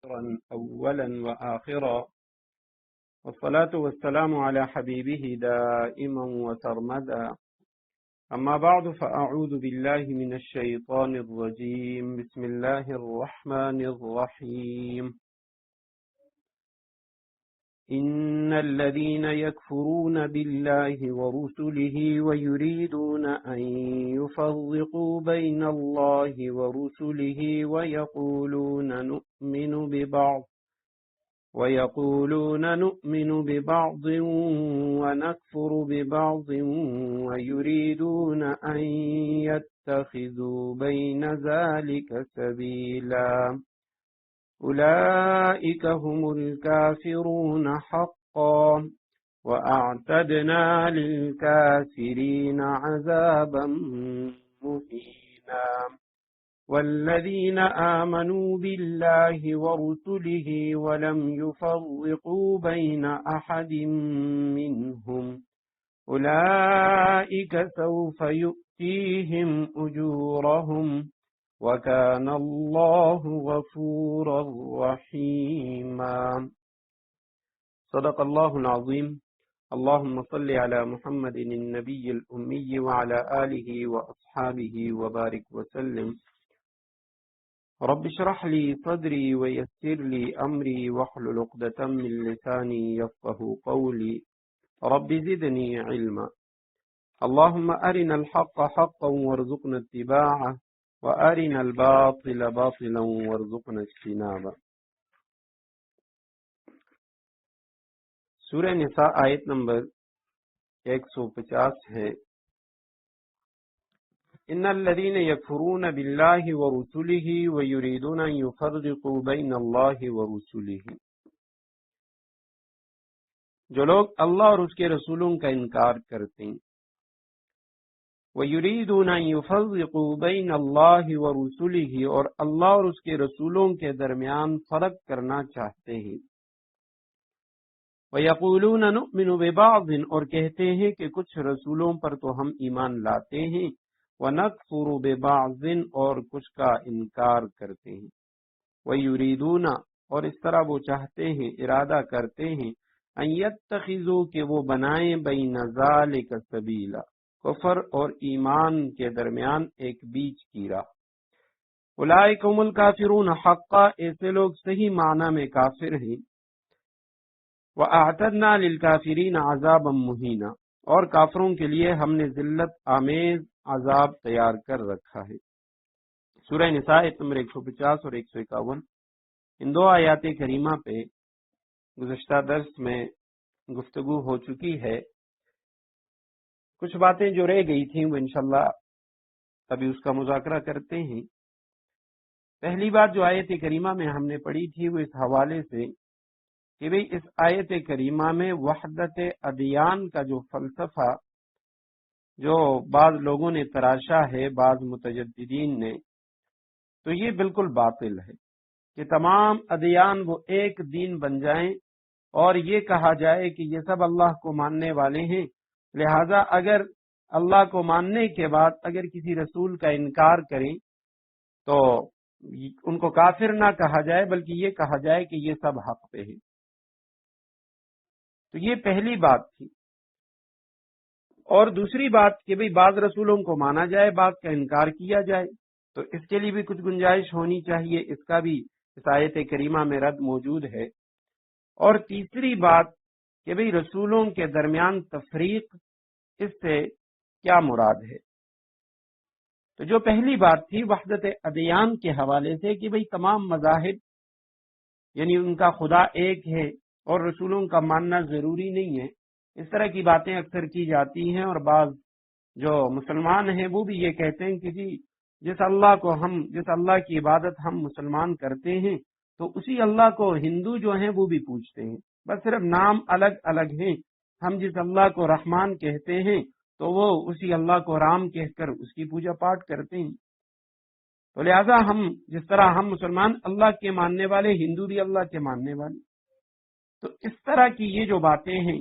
أولا وآخرا، والصلاة والسلام على حبيبه دائما وسرمدا. أما بعد، فأعوذ بالله من الشيطان الرجيم. بسم الله الرحمن الرحيم. إن الذين يكفرون بالله ورسله ويريدون أن يفرقوا بين الله ورسله ويقولون نؤمن ببعض ونكفر ببعض ويريدون أن يتخذوا بين ذلك سبيلا أولئك هم الكافرون حقا وأعتدنا للكافرين عذابا مهينا. والذين آمنوا بالله ورسله ولم يفرقوا بين أحد منهم أولئك سوف يؤتيهم أجورهم وكان الله غفورا رحيما. صدق الله العظيم. اللهم صل على محمد النبي الأمي وعلى آله وأصحابه وبارك وسلم. رب اشرح لي صدري ويسر لي أمري واحلل عقدة من لساني يفقهوا قولي. رب زدني علما. اللهم أرنا الحق حقا وارزقنا اتباعه وأرنا الباطل باطلا وارزقنا اجتنابه. سورہ نساء آیت نمبر 150 ہے. ان الذين يكفرون بالله ورسله ويريدون ان يفرقوا بين الله ورسله، جو لوگ اللہ اور اس کے رسولوں کا انکار کرتے ہیں. وَيُرِيدُونَ أَن يُفَرِّقُوا بَيْنَ اللَّهِ وَرُسُلِهِ، اور اللہ اور اس کے رسولوں کے درمیان فرق کرنا چاہتے ہیں. وَيَقُولُونَ نُؤْمِنُ بِبَعْضٍ، اور کہتے ہیں کہ کچھ رسولوں پر تو ہم ایمان لاتے ہیں. وَنَكْفُرُ بِبَعْضٍ، اور کچھ کا انکار کرتے ہیں. وَيُرِيدُونَ، اور اس طرح وہ چاہتے ہیں، ارادہ کرتے ہیں، أَن يَتَّخِذُوا، کہ وہ بنائیں، بَيْنَ ذَلِكَ سَبِيلًا، کفر اور ایمان کے درمیان ایک بیچ کی راہ. اولئک هم الکافرون حقا، ایسے لوگ صحیح معنی میں کافر ہیں. واعتدنا للکافرین عذابا مہینا، اور کافروں کے لیے ہم نے ذلت آمیز عذاب تیار کر رکھا ہے. سورہ نساء نمبر 150 اور 151. ان دو آیات کریمہ پہ گزشتہ درس میں گفتگو ہو چکی ہے. کچھ باتیں جو رہ گئی تھیں وہ انشاءاللہ ابھی اس کا مذاکرہ کرتے ہیں. پہلی بات جو آیت کریمہ میں ہم نے پڑھی تھی وہ اس حوالے سے کہ بھئی اس آیت کریمہ میں وحدت ادیان کا جو فلسفہ جو بعض لوگوں نے تراشا ہے، بعض متجددین نے، تو یہ بالکل باطل ہے کہ تمام ادیان وہ ایک دین بن جائیں اور یہ کہا جائے کہ یہ سب اللہ کو ماننے والے ہیں، لہذا اگر اللہ کو ماننے کے بعد اگر کسی رسول کا انکار کریں تو ان کو کافر نہ کہا جائے بلکہ یہ کہا جائے کہ یہ سب حق پہ ہیں. تو یہ پہلی بات تھی. اور دوسری بات کہ بھئی بعض رسولوں کو مانا جائے، بعض کا انکار کیا جائے، تو اس کے لیے بھی کچھ گنجائش ہونی چاہیے. اس کا بھی اس آیت کریمہ میں رد موجود ہے. اور تیسری بات کہ بھئی رسولوں کے درمیان تفریق، اس سے کیا مراد ہے. تو جو پہلی بات تھی وحدت ادیان کے حوالے سے کہ بھئی تمام مذاہب یعنی ان کا خدا ایک ہے اور رسولوں کا ماننا ضروری نہیں ہے، اس طرح کی باتیں اکثر کی جاتی ہیں. اور بعض جو مسلمان ہیں وہ بھی یہ کہتے ہیں کہ جس اللہ کی عبادت ہم مسلمان کرتے ہیں تو اسی اللہ کو ہندو جو ہیں وہ بھی پوجتے ہیں، بس صرف نام الگ الگ ہیں. ہم جس اللہ کو رحمان کہتے ہیں تو وہ اسی اللہ کو رام کہہ کر اس کی پوجا پاٹ کرتے ہیں. تو لہذا ہم جس طرح ہم مسلمان اللہ کے ماننے والے، ہندو بھی اللہ کے ماننے والے. تو اس طرح کی یہ جو باتیں ہیں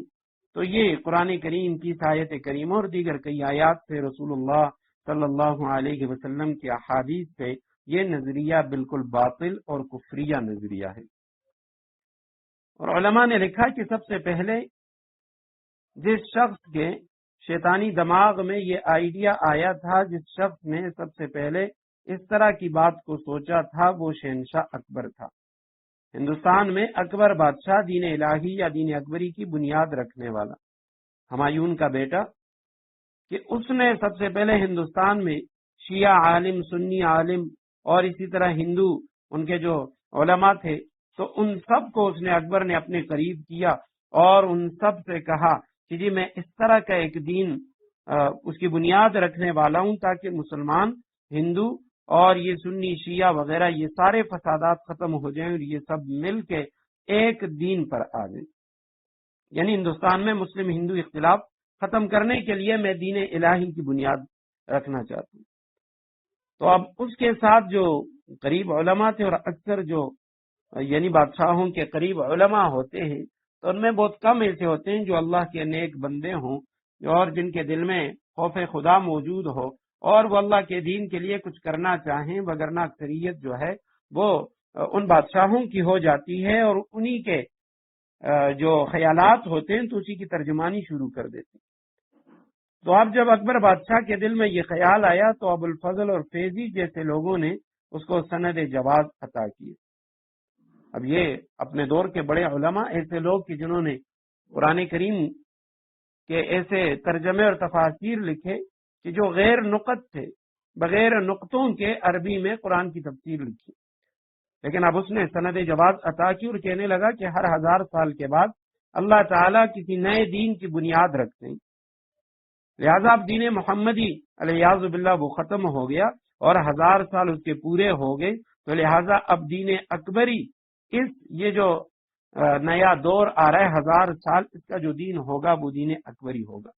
تو یہ قرآن کریم کی آیت کریمہ اور دیگر کئی آیات سے، رسول اللہ صلی اللہ علیہ وسلم کی احادیث سے یہ نظریہ بالکل باطل اور کفریہ نظریہ ہے۔ اور علماء نے لکھا کہ سب سے پہلے جس شخص کے شیطانی دماغ میں یہ آئیڈیا آیا تھا، جس شخص نے سب سے پہلے اس طرح کی بات کو سوچا تھا، وہ شہنشاہ اکبر تھا۔ ہندوستان میں اکبر بادشاہ دین الہی یا دین اکبری کی بنیاد رکھنے والا، ہمایوں کا بیٹا، کہ اس نے سب سے پہلے ہندوستان میں شیعہ عالم، سنی عالم اور اسی طرح ہندو ان کے جو علماء تھے، تو ان سب کو اس نے اکبر نے اپنے قریب کیا اور ان سب سے کہا کہ جی میں اس طرح کا ایک دین اس کی بنیاد رکھنے والا ہوں تاکہ مسلمان، ہندو اور یہ سنی شیعہ وغیرہ یہ سارے فسادات ختم ہو جائیں اور یہ سب مل کے ایک دین پر آ جائیں۔ یعنی ہندوستان میں مسلم ہندو اختلاف ختم کرنے کے لیے میں دین الہی کی بنیاد رکھنا چاہتا ہوں۔ تو اب اس کے ساتھ جو قریب علماء تھے، اور اکثر جو یعنی بادشاہوں کے قریب علماء ہوتے ہیں تو ان میں بہت کم ایسے ہوتے ہیں جو اللہ کے نیک بندے ہوں اور جن کے دل میں خوف خدا موجود ہو اور وہ اللہ کے دین کے لیے کچھ کرنا چاہیں، وگرنہ اکثریت جو ہے وہ ان بادشاہوں کی ہو جاتی ہے اور انہی کے جو خیالات ہوتے ہیں تو اسی کی ترجمانی شروع کر دیتے ہیں۔ تو اب جب اکبر بادشاہ کے دل میں یہ خیال آیا تو ابو الفضل اور فیضی جیسے لوگوں نے اس کو سند جواز عطا کی۔ اب یہ اپنے دور کے بڑے علماء، ایسے لوگ کہ جنہوں نے قرآن کریم کے ایسے ترجمے اور تفاسیر لکھے کہ جو غیر نقط تھے، بغیر نقطوں کے عربی میں قرآن کی تفسیر لکھی، لیکن اب اس نے سند جواز عطا کی اور کہنے لگا کہ ہر 1000 سال کے بعد اللہ تعالیٰ کسی نئے دین کی بنیاد رکھتے ہیں، لہذا اب دین محمدی الیاذ باللہ وہ ختم ہو گیا اور 1000 سال اس کے پورے ہو گئے، تو لہذا اب دین اکبری یہ جو نیا دور آ رہا ہے 1000 سال، اس کا جو دین ہوگا وہ دین اکبری ہوگا۔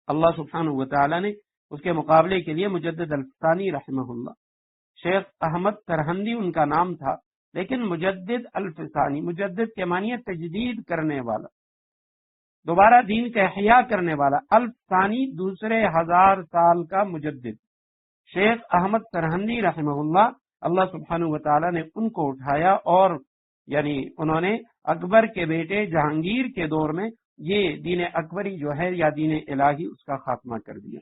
اللہ سبحانہ و تعالیٰ نے اس کے مقابلے کے لیے مجدد الفسانی رحمہ اللہ، شیخ احمد سرہندی ان کا نام تھا، لیکن مجدد الفسانی، مجدد کے معنی ہے تجدید کرنے والا، دوبارہ دین کا احیاء کرنے والا، الفسانی دوسرے 1000 سال کا مجدد، شیخ احمد سرہندی رحمہ اللہ، اللہ سبحانہ و تعالیٰ نے ان کو اٹھایا اور یعنی انہوں نے اکبر کے بیٹے جہانگیر کے دور میں یہ دین اکبری جو ہے یا دین الہی اس کا خاتمہ کر دیا۔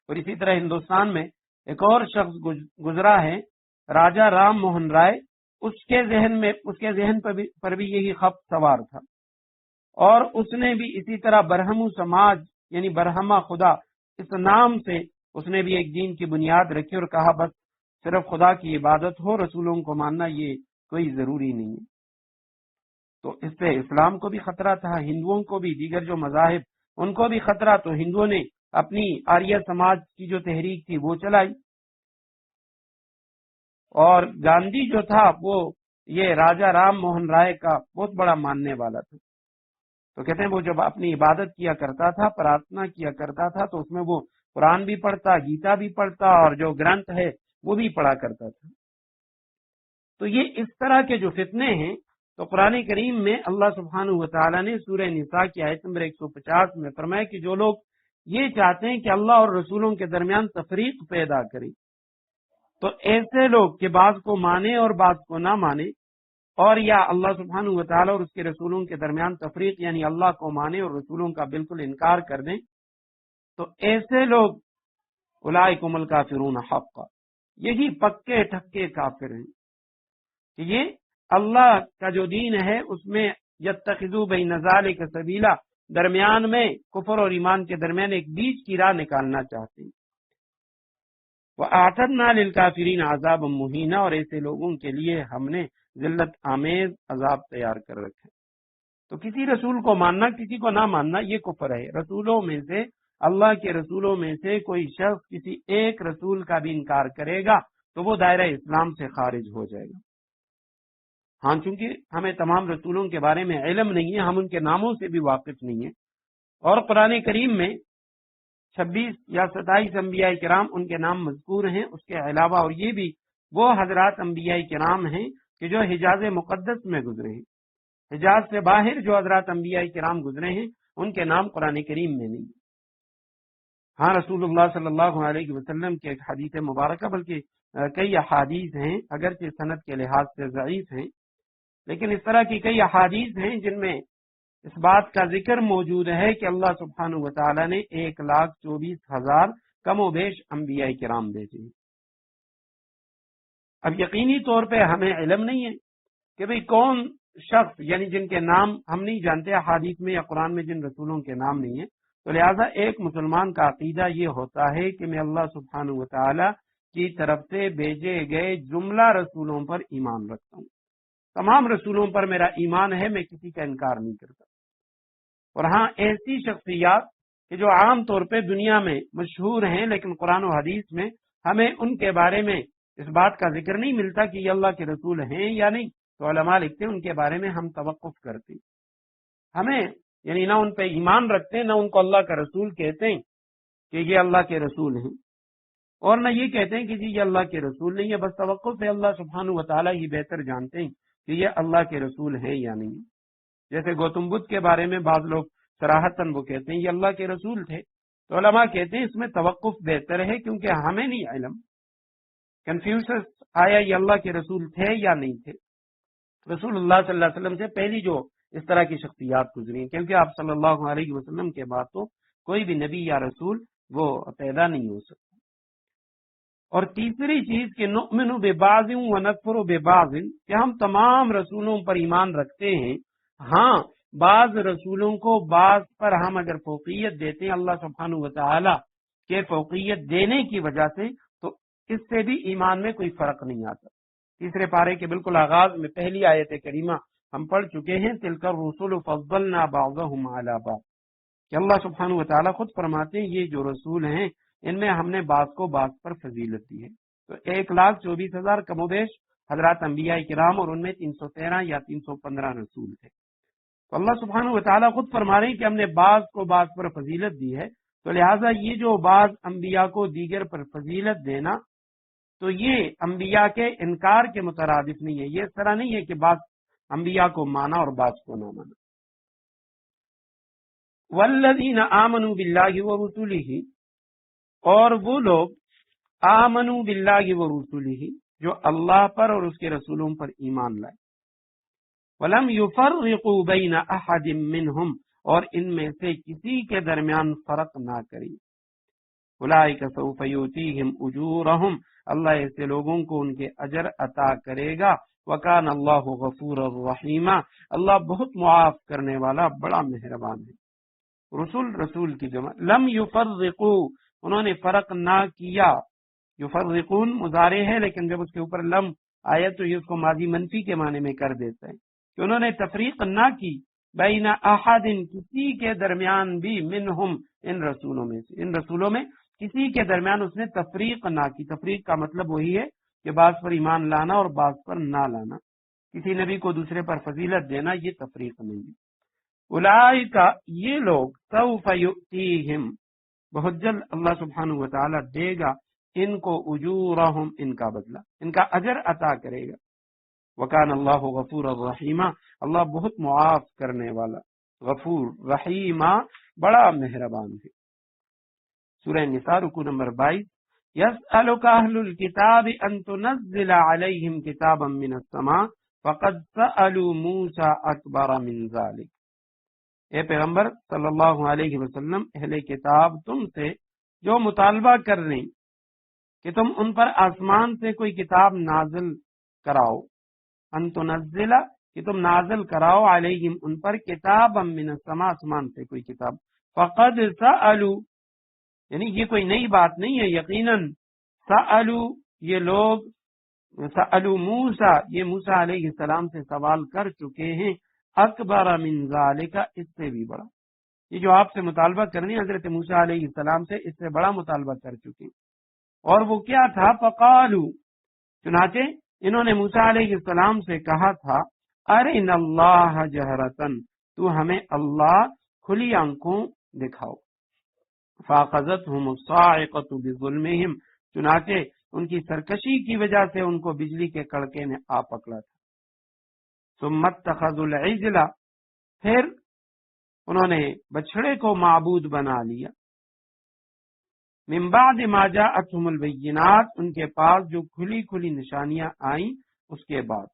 اور اسی طرح ہندوستان میں ایک اور شخص گزرا ہے، راجہ رام موہن رائے، اس کے ذہن پر بھی یہی خط سوار تھا اور اس نے بھی اسی طرح برہمو سماج یعنی برہما خدا اس نام سے اس نے بھی ایک دین کی بنیاد رکھی اور کہا بس صرف خدا کی عبادت ہو، رسولوں کو ماننا یہ کوئی ضروری نہیں ہے۔ تو اس سے اسلام کو بھی خطرہ تھا، ہندوؤں کو بھی، دیگر جو مذاہب ان کو بھی خطرہ، تو ہندوؤں نے اپنی آریہ سماج کی جو تحریک تھی وہ چلائی، اور گاندھی جو تھا وہ یہ راجہ رام موہن رائے کا بہت بڑا ماننے والا تھا۔ تو کہتے ہیں وہ جب اپنی عبادت کیا کرتا تھا، پرارتھنا کیا کرتا تھا، تو اس میں وہ قرآن بھی پڑھتا، گیتا بھی پڑھتا اور جو گرنتھ ہے وہ بھی پڑھا کرتا تھا۔ تو یہ اس طرح کے جو فتنے ہیں، تو قرآن کریم میں اللہ سبحانہ و تعالیٰ نے سورہ نساء کی آیت نمبر 150 میں فرمایا کہ جو لوگ یہ چاہتے ہیں کہ اللہ اور رسولوں کے درمیان تفریق پیدا کریں، تو ایسے لوگ کہ بعض کو مانے اور بعض کو نہ مانے، اور یا اللہ سبحانہ و تعالیٰ اور اس کے رسولوں کے درمیان تفریق یعنی اللہ کو مانے اور رسولوں کا بالکل انکار کر دیں، تو ایسے لوگ اولئکم الکافرون حقا، یہی پکے ٹھکے کافر ہیں کہ یہ اللہ کا جو دین ہے اس میں یتخذوا بین ذلک سبیلا، درمیان میں کفر اور ایمان کے درمیان ایک بیچ کی راہ نکالنا چاہتے ہیں۔ وَأَعْتَدْنَا لِلْكَافِرِينَ عَذَابًا مُهِينًا، اور ایسے لوگوں کے لیے ہم نے ذلت آمیز عذاب تیار کر رکھے۔ تو کسی رسول کو ماننا، کسی کو نہ ماننا یہ کفر ہے۔ رسولوں میں سے، اللہ کے رسولوں میں سے کوئی شخص کسی ایک رسول کا بھی انکار کرے گا تو وہ دائرہ اسلام سے خارج ہو جائے گا۔ ہاں چونکہ ہمیں تمام رسولوں کے بارے میں علم نہیں ہے، ہم ان کے ناموں سے بھی واقف نہیں ہیں، اور قرآن کریم میں 26 یا 27 انبیاء کرام ان کے نام مذکور ہیں، اس کے علاوہ اور یہ بھی وہ حضرات انبیاء کرام ہیں کہ جو حجاز مقدس میں گزرے ہیں، حجاز سے باہر جو حضرات انبیاء کرام گزرے ہیں ان کے نام قرآن کریم میں نہیں۔ ہاں رسول اللہ صلی اللہ علیہ وسلم کی ایک حدیث مبارکہ، بلکہ کئی احادیث ہیں، اگرچہ سند کے لحاظ سے ضعیف ہیں، لیکن اس طرح کی کئی احادیث ہیں جن میں اس بات کا ذکر موجود ہے کہ اللہ سبحانہ و تعالی نے 1,24,000 کم و بیش انبیاء کرام بھیجے ہیں۔ اب یقینی طور پہ ہمیں علم نہیں ہے کہ بھئی کون شخص، یعنی جن کے نام ہم نہیں جانتے، احادیث میں یا قرآن میں جن رسولوں کے نام نہیں ہیں، تو لہٰذا ایک مسلمان کا عقیدہ یہ ہوتا ہے کہ میں اللہ سبحانہ و تعالی کی طرف سے بھیجے گئے جملہ رسولوں پر ایمان رکھتا ہوں، تمام رسولوں پر میرا ایمان ہے، میں کسی کا انکار نہیں کرتا۔ اور ہاں، ایسی شخصیات کہ جو عام طور پہ دنیا میں مشہور ہیں لیکن قرآن و حدیث میں ہمیں ان کے بارے میں اس بات کا ذکر نہیں ملتا کہ یہ اللہ کے رسول ہیں یا نہیں، تو علماء لکھتے ہیں ان کے بارے میں ہم توقف کرتے، ہمیں یعنی نہ ان پہ ایمان رکھتے، نہ ان کو اللہ کا رسول کہتے ہیں کہ یہ اللہ کے رسول ہیں، اور نہ یہ کہتے ہیں کہ جی یہ اللہ کے رسول نہیں ہے، بس توقف ہے، اللہ سبحانہ و تعالیٰ ہی بہتر جانتے ہیں کہ یہ اللہ کے رسول ہیں یا نہیں۔ جیسے گوتم بدھ کے بارے میں بعض لوگ صراحتاً وہ کہتے ہیں یہ اللہ کے رسول تھے، تو علماء کہتے ہیں اس میں توقف بہتر ہے، کیونکہ ہمیں نہیں علم، کنفیوژن آیا یہ اللہ کے رسول تھے یا نہیں تھے۔ رسول اللہ صلی اللہ علیہ وسلم سے پہلی جو اس طرح کی شخصیات گزری ہیں، کیونکہ آپ صلی اللہ علیہ وسلم کے بعد تو کوئی بھی نبی یا رسول وہ پیدا نہیں ہو سکتا۔ اور تیسری چیز کہ نؤمن ببعض ونکفر ببعض، کہ ہم تمام رسولوں پر ایمان رکھتے ہیں، ہاں بعض رسولوں کو بعض پر ہم اگر فوقیت دیتے ہیں اللہ سبحانہ و تعالی کے فوقیت دینے کی وجہ سے، تو اس سے بھی ایمان میں کوئی فرق نہیں آتا۔ تیسرے پارے کے بالکل آغاز میں پہلی آیت کریمہ ہم پڑھ چکے ہیں، تلک الرسل فضلنا بعضهم علی بعض، کہ اللہ سبحانہ و تعالیٰ خود فرماتے ہیں یہ جو رسول ہیں ان میں ہم نے بعض کو بعض پر فضیلت دی ہے۔ تو 1,24,000 کم و بیش حضرات انبیاء کرام، اور ان میں 313 یا 315 رسول تھے۔ تو اللہ سبحانہ و تعالیٰ خود فرما رہے ہیں کہ ہم نے بعض کو بعض پر فضیلت دی ہے، تو لہٰذا یہ جو بعض انبیاء کو دیگر پر فضیلت دینا، تو یہ انبیاء کے انکار کے مترادف نہیں ہے، یہ اس طرح نہیں ہے کہ بعض انبیاء کو مانا اور بعض کو نہ مانا۔ والذین آمنوا باللہ ورسلہ، اور وہ لوگ آمنوا باللہ ورسلہ جو اللہ پر اور اس کے رسولوں پر ایمان لائے، ولم یفرقوا بین احد منہم، اور ان میں سے کسی کے درمیان فرق نہ کری، اولئک سوف یؤتیہم اجورہم، اللہ ایسے لوگوں کو ان کے اجر عطا کرے گا، وکان اللہ غفورا رحیما، اللہ بہت معاف کرنے والا بڑا مہربان ہے۔ رسول کی جمع، لم یفرقوا، انہوں نے فرق نہ کیا، یفرقون مضارع ہے لیکن جب اس کے اوپر لم آیا تو یہ اس کو ماضی منفی کے معنی میں کر دیتا ہے کہ انہوں نے تفریق نہ کی، بین احد، کسی کے درمیان بھی، منہم، ان رسولوں میں سے، ان رسولوں میں کسی کے درمیان اس نے تفریق نہ کی۔ تفریق کا مطلب وہی ہے کہ بعض پر ایمان لانا اور بعض پر نہ لانا، کسی نبی کو دوسرے پر فضیلت دینا، یہ تفریق نہیں ہے۔ اولئک، یہ لوگ، سوف یؤتیہم، بہت جلد اللہ سبحانہ و تعالی دے گا ان کو، اجورہم، ان کا بدلہ، ان کا اجر عطا کرے گا، وکان اللہ غفور الرحیمہ، اللہ بہت معاف کرنے والا، غفور رحیمہ، بڑا مہربان ہے۔ سورہ نساء رکوع نمبر 22، یسألک اہل الکتاب ان تنزل علیہم کتابا من السماء فقد سألوا موسیٰ اکبر من ذلک، اے پیغمبر صلی اللہ علیہ وسلم، اہل کتاب تم سے جو مطالبہ کر رہے ہیں کہ تم ان پر آسمان سے کوئی کتاب نازل کراؤ، ان تنزل، کہ تم نازل کراؤ، علیہم، ان پر، کتابا من السماء، آسمان سے کوئی کتاب، فقد سألوا، یعنی یہ کوئی نئی بات نہیں ہے، یقیناً سألوا، یہ لوگ، سألوا موسیٰ، یہ موسیٰ علیہ السلام سے سوال کر چکے ہیں، اکبر من ذالک، اس سے بھی بڑا، یہ جو آپ سے مطالبہ کرنی حضرت موسیٰ علیہ السلام سے، اس سے بڑا مطالبہ کر چکے، اور وہ کیا تھا، فقالوا، چنانچہ انہوں نے موسیٰ علیہ السلام سے کہا تھا، ارنا اللہ جہرتن، تو ہمیں اللہ کھلی آنکھوں دکھاؤ، فاخذتهم الصاعقۃ بظلمهم، چنانچہ ان کی سرکشی کی وجہ سے ان کو بجلی کے کڑکے نے آ پکڑا تھا، ثم اتخذوا العجل، پھر انہوں نے بچھڑے کو معبود بنا لیا، من بعد ما جاءتهم البینات، ان کے پاس جو کھلی کھلی نشانیاں آئیں اس کے بعد،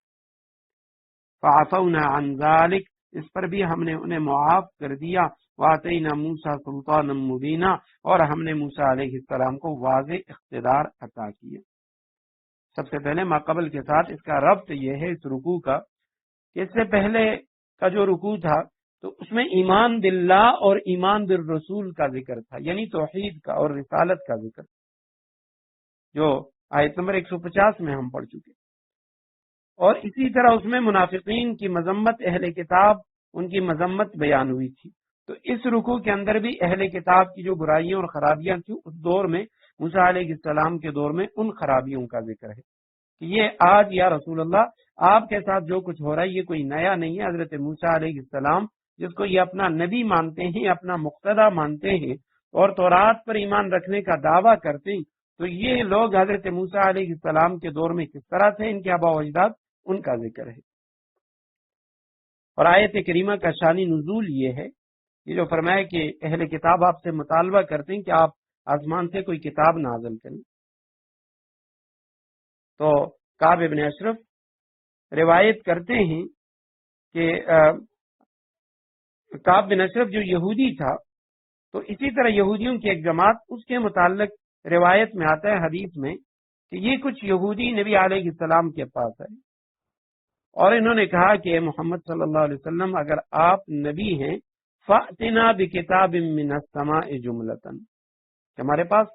فعفونا عن ذلك، اس پر بھی ہم نے انہیں معاف کر دیا، واتینا موسیٰ سلطانا مبینا، اور ہم نے موسیٰ علیہ السلام کو واضح اقتدار عطا کیے۔ سب سے پہلے ماقبل کے ساتھ اس کا ربط یہ ہے اس رکوع کا کہ اس سے پہلے کا جو رکوع تھا تو اس میں ایمان باللہ اور ایمان بالرسول کا ذکر تھا، یعنی توحید کا اور رسالت کا ذکر، جو آیت نمبر 150 میں ہم پڑھ چکے، اور اسی طرح اس میں منافقین کی مذمت، اہل کتاب ان کی مذمت بیان ہوئی تھی۔ تو اس رکوع کے اندر بھی اہل کتاب کی جو برائیاں اور خرابیاں تھیں اس دور میں، موسیٰ علیہ السلام کے دور میں، ان خرابیوں کا ذکر ہے کہ یہ آج یا رسول اللہ آپ کے ساتھ جو کچھ ہو رہا ہے یہ کوئی نیا نہیں ہے۔ حضرت موسیٰ علیہ السلام جس کو یہ اپنا نبی مانتے ہیں، اپنا مقتدی مانتے ہیں اور تورات پر ایمان رکھنے کا دعویٰ کرتے ہیں، تو یہ لوگ حضرت موسیٰ علیہ السلام کے دور میں کس طرح تھے، ان کے آباء و اجداد، ان کا ذکر ہے۔ اور آیت کریمہ کا شانی نزول یہ ہے، یہ جو فرمایا کہ اہل کتاب آپ سے مطالبہ کرتے ہیں کہ آپ آسمان سے کوئی کتاب نازل کریں، تو کعب ابن اشرف روایت کرتے ہیں کہ کعب بن اشرف جو یہودی تھا، تو اسی طرح یہودیوں کی ایک جماعت، اس کے متعلق روایت میں آتا ہے حدیث میں کہ یہ کچھ یہودی نبی علیہ السلام کے پاس آئے اور انہوں نے کہا کہ اے محمد صلی اللہ علیہ وسلم اگر آپ نبی ہیں فَأْتِنَا بِكِتَابٍ مِّنَ السَّمَاءِ جُمْلَةً، کہ ہمارے پاس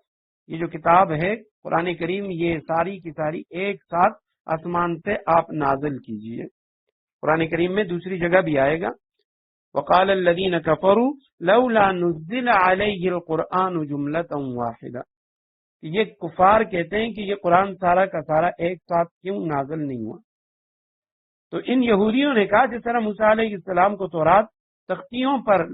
یہ جو کتاب ہے قرآن کریم، یہ ساری کی ساری ایک ساتھ آسمان سے آپ نازل کیجئے۔ قرآن کریم میں دوسری جگہ بھی آئے گا، وقال الذين كفروا لولا نزل عليه القرآن جملة واحدة، یہ کفار کہتے ہیں کہ یہ قرآن سارا کا سارا ایک ساتھ کیوں نازل نہیں ہوا۔ تو ان یہودیوں نے کہا جس طرح موسیٰ علیہ السلام کو تورات تختیوں پر،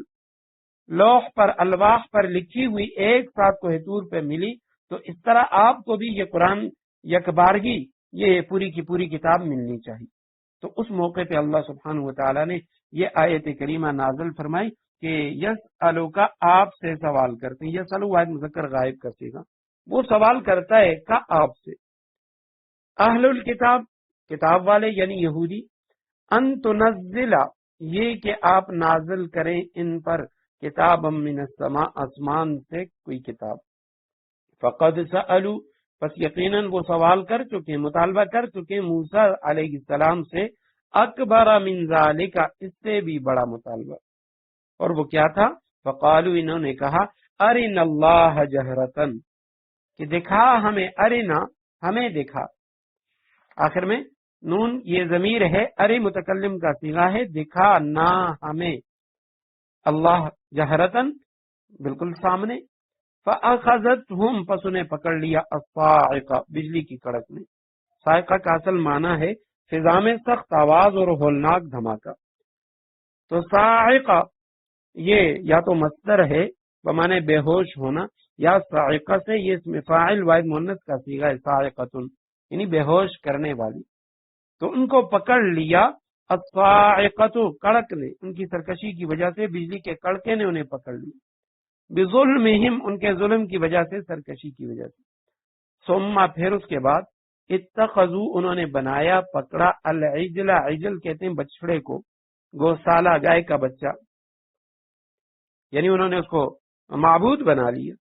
لوح پر، الواح پر لکھی ہوئی ایک ساتھ کوہ طور پہ ملی، تو اس طرح آپ کو بھی یہ قرآن یکبارگی، یہ پوری کی پوری کتاب ملنی چاہیے۔ تو اس موقع پہ اللہ سبحانہ و تعالیٰ نے یہ آیت کریمہ نازل فرمائی کہ یسألو کا، آپ سے سوال کرتے ہیں، یسألو واحد مذکر غائب کا صیغہ، وہ سوال کرتا ہے کا آپ سے، اہل الکتاب، کتاب والے یعنی یہودی، ان تنزل، یہ کہ آپ نازل کریں ان پر، کتاب من السماء، آسمان سے کوئی کتاب، فقد سألو، پس یقیناً وہ سوال کر چکے، مطالبہ کر چکے موسیٰ علیہ السلام سے، اکبر من ذالک، اس سے بھی بڑا مطالبہ، اور وہ کیا تھا، فقالو، انہوں نے کہا، ارنا اللہ جہرتن، کہ دکھا ہمیں، ارنا ہمیں دکھا، آخر میں نون یہ ضمیر ہے، ارے متکلم کا صیغہ ہے، دکھا نہ ہمیں، اللہ جہرتن بالکل سامنے، فَأَخَذَتْهُمْ، پس انہیں پکڑ لیا، الصَّاعِقَةُ، بجلی کی کڑک نے۔ صاعقہ کا اصل معنی ہے فضا میں سخت آواز اور ہولناک دھماکہ، تو صاعقہ یہ یا تو مصدر ہے بمعنی بے ہوش ہونا، یا صاعقہ سے یہ اسم فاعل واحد مؤنث کا صیغہ ہے، صاعقۃ، یعنی بے ہوش کرنے والی، تو ان کو پکڑ لیا، الصاعقۃ، کڑک نے، ان کی سرکشی کی وجہ سے، بجلی کے کڑکے نے انہیں پکڑ لیا، بظلمہم، ان کے ظلم کی وجہ سے، سرکشی کی وجہ سے، ثم، پھر اس کے بعد، اتخذوا، انہوں نے بنایا، پکڑا، العجل، عجل کہتے ہیں بچڑے کو، گوسالہ، گائے کا بچہ، یعنی انہوں نے اس کو معبود بنا لیا۔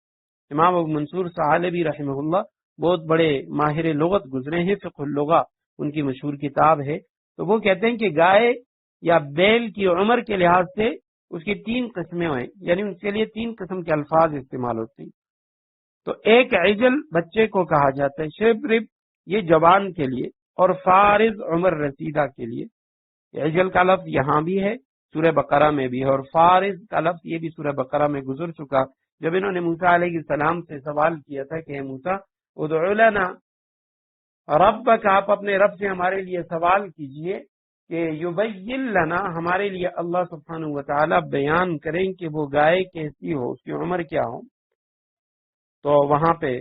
امام ابو منصور ثعلبی رحمہ اللہ بہت بڑے ماہر لغت گزرے ہیں، فقہ اللغہ ان کی مشہور کتاب ہے، تو وہ کہتے ہیں کہ گائے یا بیل کی عمر کے لحاظ سے اس کی 3 قسمیں ہوئیں، یعنی اس کے لیے 3 قسم کے الفاظ استعمال ہوتے ہیں۔ تو ایک عجل بچے کو کہا جاتا ہے، شبرب یہ جوان کے لیے، اور فارض عمر رسیدہ کے لیے۔ عجل کا لفظ یہاں بھی ہے، سورہ بقرہ میں بھی ہے، اور فارض کا لفظ یہ بھی سورہ بقرہ میں گزر چکا، جب انہوں نے موسیٰ علیہ السلام سے سوال کیا تھا کہ اے موسیٰ ادع لنا ربک، آپ اپنے رب سے ہمارے لیے سوال کیجئے کہ یبین لنا، ہمارے لیے اللہ سبحانہ و تعالی بیان کریں کہ وہ گائے کیسی ہو، اس کی عمر کیا ہو، تو وہاں پہ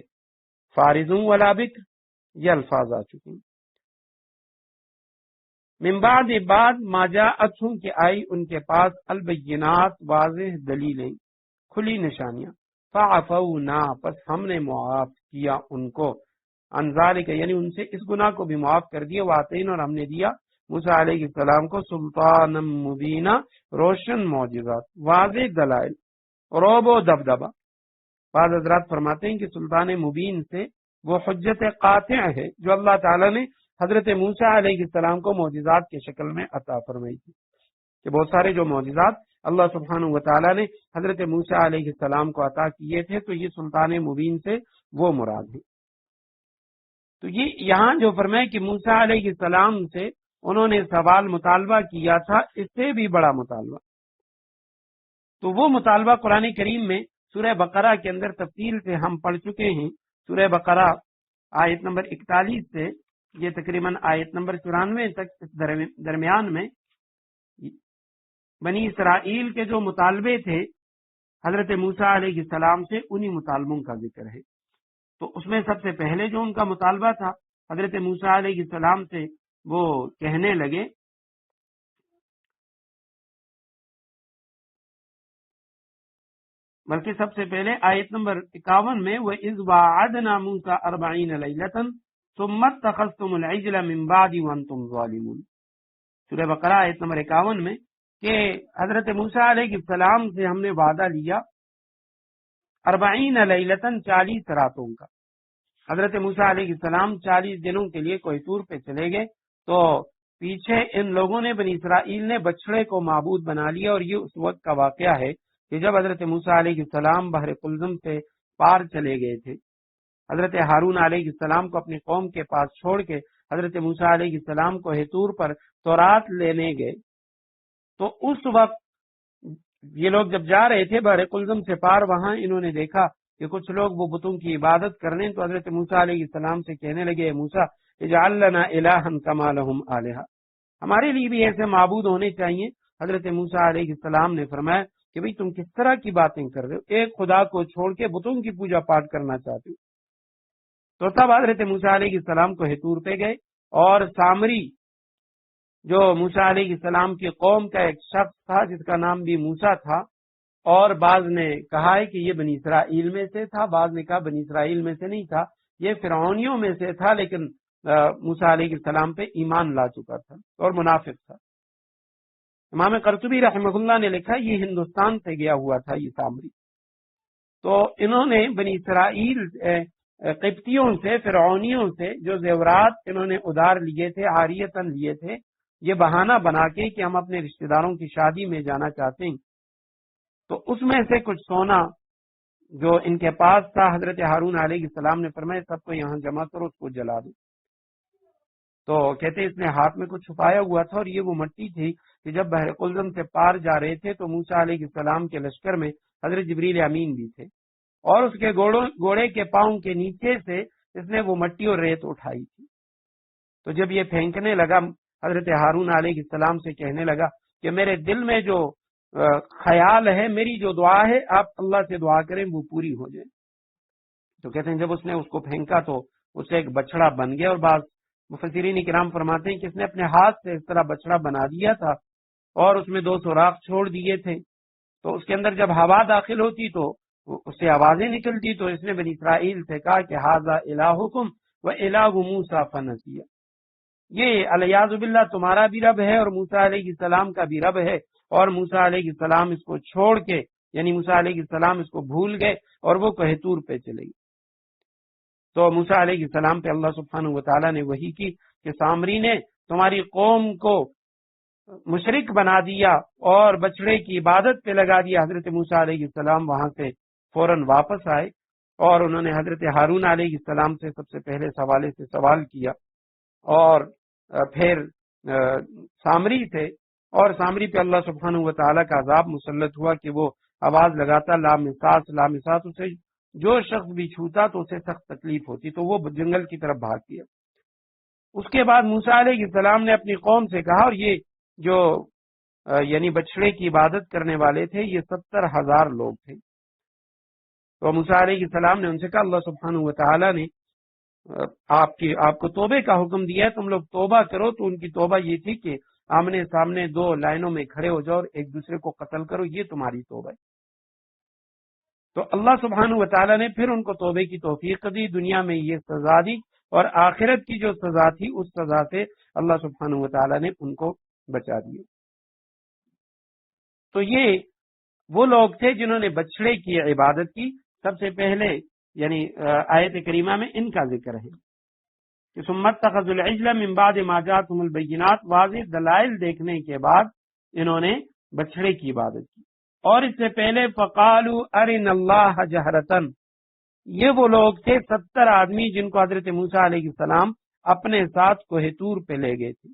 فارضوں ولا بکر یہ الفاظ آ چکے ہیں۔ من بعد ما جاءتهم، کہ آئی ان کے پاس، البینات، واضح دلیلیں، کھلی نشانیاں، فعفونا پس ہم نے معاف کیا ان کو، عن ذالک یعنی ان سے اس گناہ کو بھی معاف کر دیا، واتین اور ہم نے دیا موسیٰ علیہ السلام کو سلطان مبینہ روشن معجزات، واضح دلائل، رعب و دبدبہ۔ بعض حضرات فرماتے ہیں کہ سلطان مبین سے وہ حجت قاطع ہے جو اللہ تعالیٰ نے حضرت موسیٰ علیہ السلام کو معجزات کی شکل میں عطا فرمائی تھی، کہ بہت سارے جو معجزات اللہ سبحانہ و تعالیٰ نے حضرت موسیٰ علیہ السلام کو عطا کیے تھے، تو یہ سلطان مبین سے وہ مراد ہے۔ تو یہ یہاں جو فرمایا کہ موسیٰ علیہ السلام سے انہوں نے سوال مطالبہ کیا تھا، اس سے بھی بڑا مطالبہ، تو وہ مطالبہ قرآن کریم میں سورہ بقرہ کے اندر تفصیل سے ہم پڑھ چکے ہیں۔ سورہ بقرہ آیت نمبر 41 سے یہ تقریباً آیت نمبر 94 تک، اس درمیان میں بنی اسرائیل کے جو مطالبے تھے حضرت موسیٰ علیہ السلام سے، انہی مطالبوں کا ذکر ہے۔ تو اس میں سب سے پہلے جو ان کا مطالبہ تھا حضرت موسیٰ علیہ السلام سے، وہ کہنے لگے بلکہ سب سے پہلے آیت نمبر 51 میں وَإِذْ وَعَدْنَا مُوسَىٰ 40 لَيْلَةً ثُمَّ اتَّخَذْتُمُ الْعِجْلَ مِن بَعْدِ وَأَنْتُمْ ظَالِمُونَ۔ سورہ بقرہ آیت نمبر 51 میں کہ حضرت موسیٰ علیہ السلام سے ہم نے وعدہ لیا 40 لیلتاً 40 راتوں کا۔ حضرت موسیٰ علیہ السلام 40 دنوں کے لیے کوہ طور پہ چلے گئے، تو پیچھے ان لوگوں نے بنی اسرائیل نے بچڑے کو معبود بنا لیا، اور یہ اس وقت کا واقعہ ہے کہ جب حضرت موسیٰ علیہ السلام بحر قلزم سے پار چلے گئے تھے۔ حضرت ہارون علیہ السلام کو اپنی قوم کے پاس چھوڑ کے حضرت موسیٰ علیہ السلام کو طور پر تورات لینے گئے، تو اس وقت یہ لوگ جب جا رہے تھے بحر قلزم سے پار، وہاں انہوں نے دیکھا کہ کچھ لوگ وہ بتوں کی عبادت کرنے، تو حضرت موسیٰ علیہ السلام سے کہنے لگے، موسیٰ اجعل لنا الہا کما لہم آلہہ، ہمارے لیے بھی ایسے معبود ہونے چاہیے۔ حضرت موسیٰ علیہ السلام نے فرمایا کہ بھئی تم کس طرح کی باتیں کر رہے ہو، ایک خدا کو چھوڑ کے بتوں کی پوجا پاٹ کرنا چاہتے ہو۔ تو تب حضرت موسیٰ علیہ السلام کو طور پہ گئے، اور سامری جو موسیٰ علیہ السلام کی قوم کا ایک شخص تھا جس کا نام بھی موسیٰ تھا، اور بعض نے کہا ہے کہ یہ بنی اسرائیل میں سے تھا، بعض نے کہا بنی اسرائیل میں سے نہیں تھا، یہ فرعونیوں میں سے تھا، لیکن موسیٰ علیہ السلام پہ ایمان لا چکا تھا اور منافق تھا۔ امام قرطبی رحمہ اللہ نے لکھا یہ ہندوستان سے گیا ہوا تھا یہ سامری۔ تو انہوں نے بنی اسرائیل قبطیوں سے، فرعونیوں سے جو زیورات انہوں نے ادھار لیے تھے، عاریتاً لیے تھے، یہ بہانہ بنا کے کہ ہم اپنے رشتہ داروں کی شادی میں جانا چاہتے ہیں، تو اس میں سے کچھ سونا جو ان کے پاس تھا، حضرت ہارون علیہ السلام نے فرمایا سب کو یہاں جمع کرو، اس کو جلا دو۔ تو کہتے اس نے ہاتھ میں کچھ چھپایا ہوا تھا، اور یہ وہ مٹی تھی کہ جب بحر قلزم سے پار جا رہے تھے تو موسیٰ علیہ السلام کے لشکر میں حضرت جبریل امین بھی تھے، اور اس کے گھوڑے کے پاؤں کے نیچے سے اس نے وہ مٹی اور ریت اٹھائی تھی۔ تو جب یہ پھینکنے لگا، حضرت ہارون علیہ السلام سے کہنے لگا کہ میرے دل میں جو خیال ہے، میری جو دعا ہے، آپ اللہ سے دعا کریں وہ پوری ہو جائے۔ تو کہتے ہیں جب اس نے اس کو پھینکا تو اس سے ایک بچڑا بن گیا، اور بعض مفسرین کرام فرماتے ہیں کہ اس نے اپنے ہاتھ سے اس طرح بچڑا بنا دیا تھا، اور اس میں 2 سوراخ چھوڑ دیے تھے، تو اس کے اندر جب ہوا داخل ہوتی تو اس سے آوازیں نکلتی، تو اس نے بنی اسرائیل سے کہا کہ ھذا الہکم و الہ موسیٰ فنسیہ، یہ الیاذ باللہ تمہارا بھی رب ہے اور موسیٰ علیہ السلام کا بھی رب ہے، اور موسیٰ علیہ السلام اس کو چھوڑ کے، یعنی موسیٰ علیہ السلام اس کو بھول گئے اور وہ کوہ طور پہ چلے گئے۔ تو موسیٰ علیہ السلام پہ اللہ سبحانہ و تعالیٰ نے وحی کی کہ سامری نے تمہاری قوم کو مشرک بنا دیا اور بچڑے کی عبادت پہ لگا دیا۔ حضرت موسیٰ علیہ السلام وہاں سے فوراً واپس آئے، اور انہوں نے حضرت ہارون علیہ السلام سے سب سے پہلے حوالے سے سوال کیا، اور پھر سامری سے، اور سامری پہ اللہ سبحانہ و تعالیٰ کا عذاب مسلط ہوا کہ وہ آواز لگاتا لامساس لامساس، اسے جو شخص بھی چھوتا تو اسے سخت تکلیف ہوتی، تو وہ جنگل کی طرف بھاگ گیا۔ اس کے بعد موسیٰ علیہ السلام نے اپنی قوم سے کہا، اور یہ جو یعنی بچڑے کی عبادت کرنے والے تھے یہ 70,000 لوگ تھے، تو موسیٰ علیہ السلام نے ان سے کہا اللہ سبحانہ و تعالیٰ نے آپ کو توبے کا حکم دیا ہے، تم لوگ توبہ کرو۔ تو ان کی توبہ یہ تھی کہ آمنے سامنے 2 لائنوں میں کھڑے ہو جاؤ اور ایک دوسرے کو قتل کرو، یہ تمہاری توبہ ہے۔ تو اللہ سبحانہ و تعالیٰ نے پھر ان کو توبے کی توفیق دی، دنیا میں یہ سزا دی، اور آخرت کی جو سزا تھی اس سزا سے اللہ سبحانہ و تعالیٰ نے ان کو بچا دیا۔ تو یہ وہ لوگ تھے جنہوں نے بچڑے کی عبادت کی۔ سب سے پہلے یعنی آیت کریمہ میں ان کا ذکر ہے کہ ثم اتخذوا العجل من بعد ما جاءتهم البینات، واضح دلائل دیکھنے کے بعد انہوں نے بچڑے کی عبادت کی۔ اور اس سے پہلے فقالوا ارنا اللہ جہرتن، یہ وہ لوگ تھے 70 آدمی جن کو حضرت موسیٰ علیہ السلام اپنے ساتھ کوہ طور پہ لے گئے تھے۔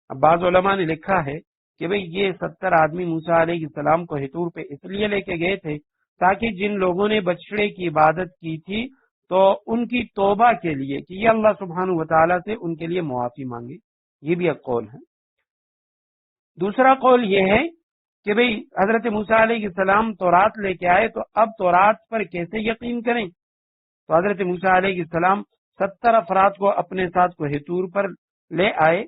اب بعض علماء نے لکھا ہے کہ بھئی یہ 70 آدمی موسیٰ علیہ السلام کوہ طور پہ اس لیے لے کے گئے تھے تاکہ جن لوگوں نے بچڑے کی عبادت کی تھی تو ان کی توبہ کے لیے کہ یہ اللہ سبحانہ و تعالیٰ سے ان کے لیے معافی مانگے، یہ بھی ایک قول ہے۔ دوسرا قول یہ ہے کہ بھئی حضرت موسیٰ علیہ السلام تورات لے کے آئے تو اب تورات پر کیسے یقین کریں؟ تو حضرت موسیٰ علیہ السلام 70 افراد کو اپنے ساتھ کوہ طور پر لے آئے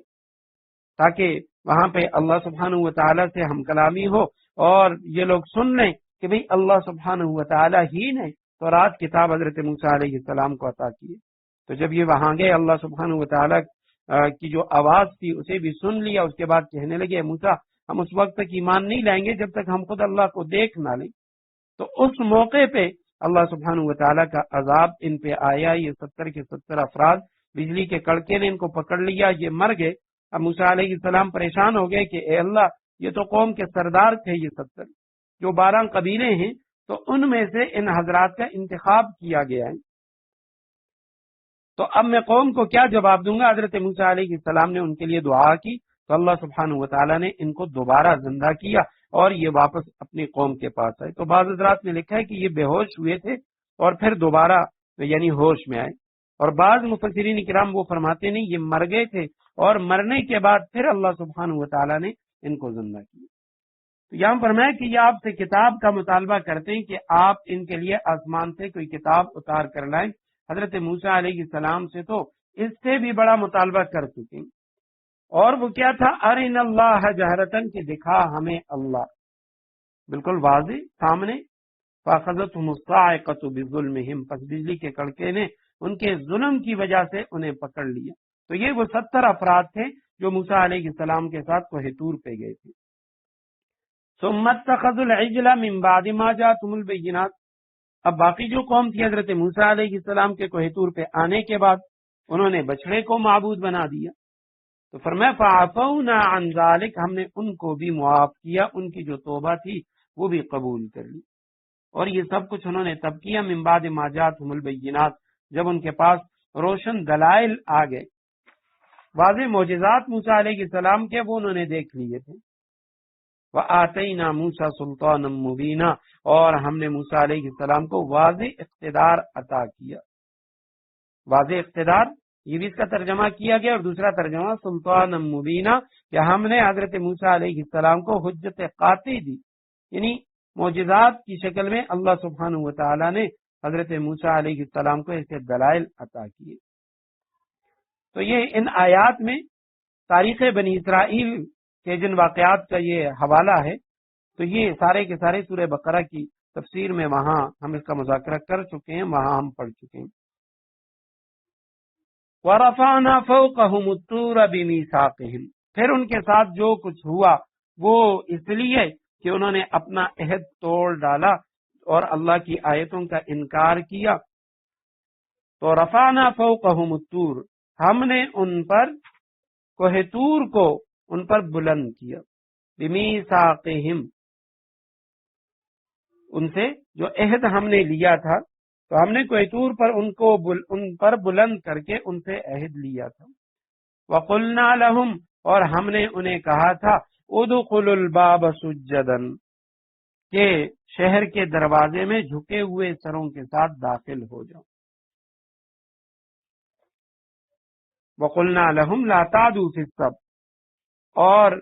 تاکہ وہاں پہ اللہ سبحانہ و تعالیٰ سے ہم کلامی ہو اور یہ لوگ سن لیں کہ بھئی اللہ سبحانہ و تعالیٰ ہی نے تورات کتاب حضرت موسیٰ علیہ السلام کو عطا کی۔ تو جب یہ وہاں گئے اللہ سبحانہ و تعالیٰ کی جو آواز تھی اسے بھی سن لیا، اس کے بعد کہنے لگے موسیٰ ہم اس وقت تک ایمان نہیں لائیں گے جب تک ہم خود اللہ کو دیکھ نہ لیں۔ تو اس موقع پہ اللہ سبحانہ و تعالیٰ کا عذاب ان پہ آیا، یہ 70 کے 70 افراد بجلی کے کڑکے نے ان کو پکڑ لیا، یہ مر گئے۔ اب موسیٰ علیہ السلام پریشان ہو گئے کہ اے اللہ یہ تو قوم کے سردار تھے، یہ 70 جو 12 قبیلے ہیں، تو ان میں سے ان حضرات کا انتخاب کیا گیا ہے، تو اب میں قوم کو کیا جواب دوں گا؟ حضرت موسیٰ علیہ السلام نے ان کے لیے دعا کی تو اللہ سبحانہ و تعالیٰ نے ان کو دوبارہ زندہ کیا اور یہ واپس اپنی قوم کے پاس آئے۔ تو بعض حضرات نے لکھا ہے کہ یہ بے ہوش ہوئے تھے اور پھر دوبارہ یعنی ہوش میں آئے، اور بعض مفسرین کرام وہ فرماتے نہیں، یہ مر گئے تھے اور مرنے کے بعد پھر اللہ سبحانہ و تعالیٰ نے ان کو زندہ کیا۔ تو یہاں فرمایا کہ یہ آپ سے کتاب کا مطالبہ کرتے ہیں کہ آپ ان کے لیے آسمان سے کوئی کتاب اتار کر لائیں۔ حضرت موسیٰ علیہ السلام سے تو اس سے بھی بڑا مطالبہ کر چکے ہیں، اور وہ کیا تھا؟ ارنا اللہ جہرتن، کہ دکھا ہمیں اللہ، بالکل واضح سامنے۔ فاخذتهم الصاعقة بظلمهم، پس بجلی کے کڑکے نے ان کے ظلم کی وجہ سے انہیں پکڑ لیا۔ تو یہ وہ 70 افراد تھے جو موسیٰ علیہ السلام کے ساتھ کوہ طور پہ گئے تھے۔ ثم اتخذوا العجل من بعد ما جاءتهم البینات، اب باقی جو قوم تھی حضرت موسیٰ علیہ السلام کے کوہ طور پہ آنے کے بعد انہوں نے بچڑے کو معبود بنا دیا۔ تو فرمایا فعفونا عن ذلک، ہم نے ان کو بھی معاف کیا، ان کی جو توبہ تھی وہ بھی قبول کر لی۔ اور یہ سب کچھ انہوں نے تب کیا من بعد ما جاءتهم البینات، جب ان کے پاس روشن دلائل آ گئے، واضح معجزات موسیٰ علیہ السلام کے وہ انہوں نے دیکھ لیے تھے۔ وَآتَيْنَا مُوسَىٰ سُلْطَانًا مُبِينًا، اور ہم نے موسیٰ علیہ السلام کو واضح اقتدار عطا کیا۔ واضح اقتدار، یہ بھی اس کا ترجمہ کیا گیا، اور دوسرا ترجمہ سلطانًا مبینہ، کہ ہم نے حضرت موسیٰ علیہ السلام کو حجت قاطع دی، یعنی معجزات کی شکل میں اللہ سبحانہ و تعالیٰ نے حضرت موسیٰ علیہ السلام کو ایسے دلائل عطا کیے۔ تو یہ ان آیات میں تاریخ بنی اسرائیل کے جن واقعات کا یہ حوالہ ہے، تو یہ سارے کے سارے سورہ بقرہ کی تفسیر میں وہاں ہم اس کا مذاکرہ کر چکے ہیں، وہاں ہم پڑھ چکے ہیں۔ وَرَفَعْنَا فَوْقَهُمُ الطُّورَ بِمِيثَاقِهِمْ، پھر ان کے ساتھ جو کچھ ہوا وہ اس لیے کہ انہوں نے اپنا عہد توڑ ڈالا اور اللہ کی آیتوں کا انکار کیا۔ تو رفعنا فوقهم الطور، ہم نے ان پر کوہ طور کو ان پر بلند کیا، بمیثاقہم، ان سے جو عہد ہم نے لیا تھا، تو ہم نے کوہ طور پر ان پر بلند کر کے ان سے عہد لیا تھا۔ وقلنا لہم، اور ہم نے انہیں کہا تھا ادخلوا الباب سجدا، کہ شہر کے دروازے میں جھکے ہوئے سروں کے ساتھ داخل ہو جاؤ۔ وقلنا لہم لا تعدوا فی السبت، اور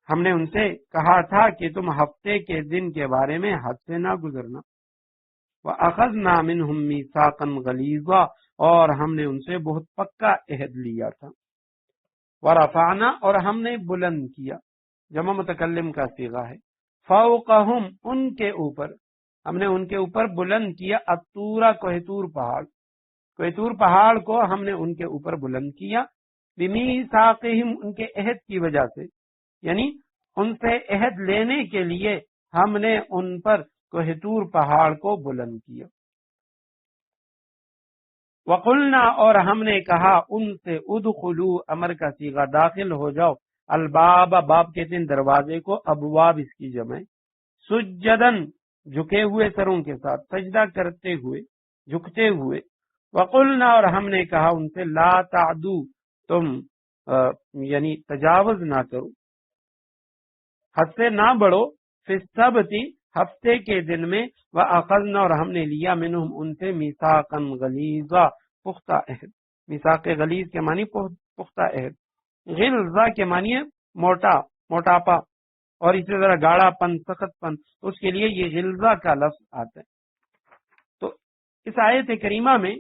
ہم نے ان سے کہا تھا کہ تم ہفتے کے دن کے بارے میں حد سے نہ گزرنا۔ وَأَخَذْنَا مِنْهُمْ مِيثَاقًا غَلِيظًا، اور ہم نے ان سے بہت پکا عہد لیا تھا۔ وَرَفَعْنَا، اور ہم نے بلند کیا، جمع متکلم کا صیغہ ہے، فَوْقَهُمْ، ان کے اوپر، ہم نے ان کے اوپر بلند کیا الطور کوہتور پہاڑ، کوہتور پہاڑ کو ہم نے ان کے اوپر بلند کیا، بمیثاقہم ان کے عہد کی وجہ سے، یعنی ان سے عہد لینے کے لیے ہم نے ان پر کوہتور پہاڑ کو بلند کیا۔ وقلنا اور ہم نے کہا ان سے ادخلوا امر کا صیغہ داخل ہو جاؤ، الباب باب کہتے ہیں دروازے کو، ابواب اس کی جمع، سجدن جھکے ہوئے سروں کے ساتھ، سجدہ کرتے ہوئے، جھکتے ہوئے۔ وقلنا اور ہم نے کہا ان سے لا تعدو تم یعنی تجاوز نہ کرو، حد سے نہ بڑھو، فی السبت ہفتے کے دن میں، وَأَخَذْنَا اور ہم نے لیا منہم ان سے میثاقا غلیظا پختہ عہد، میثاق غلیظ کے معنی پختہ عہد، غلظہ کے معنی موٹا، موٹاپا، اور اسی طرح گاڑا پن، سخت پن، اس کے لیے یہ غلظہ کا لفظ آتا ہے۔ تو اس آیت کریمہ میں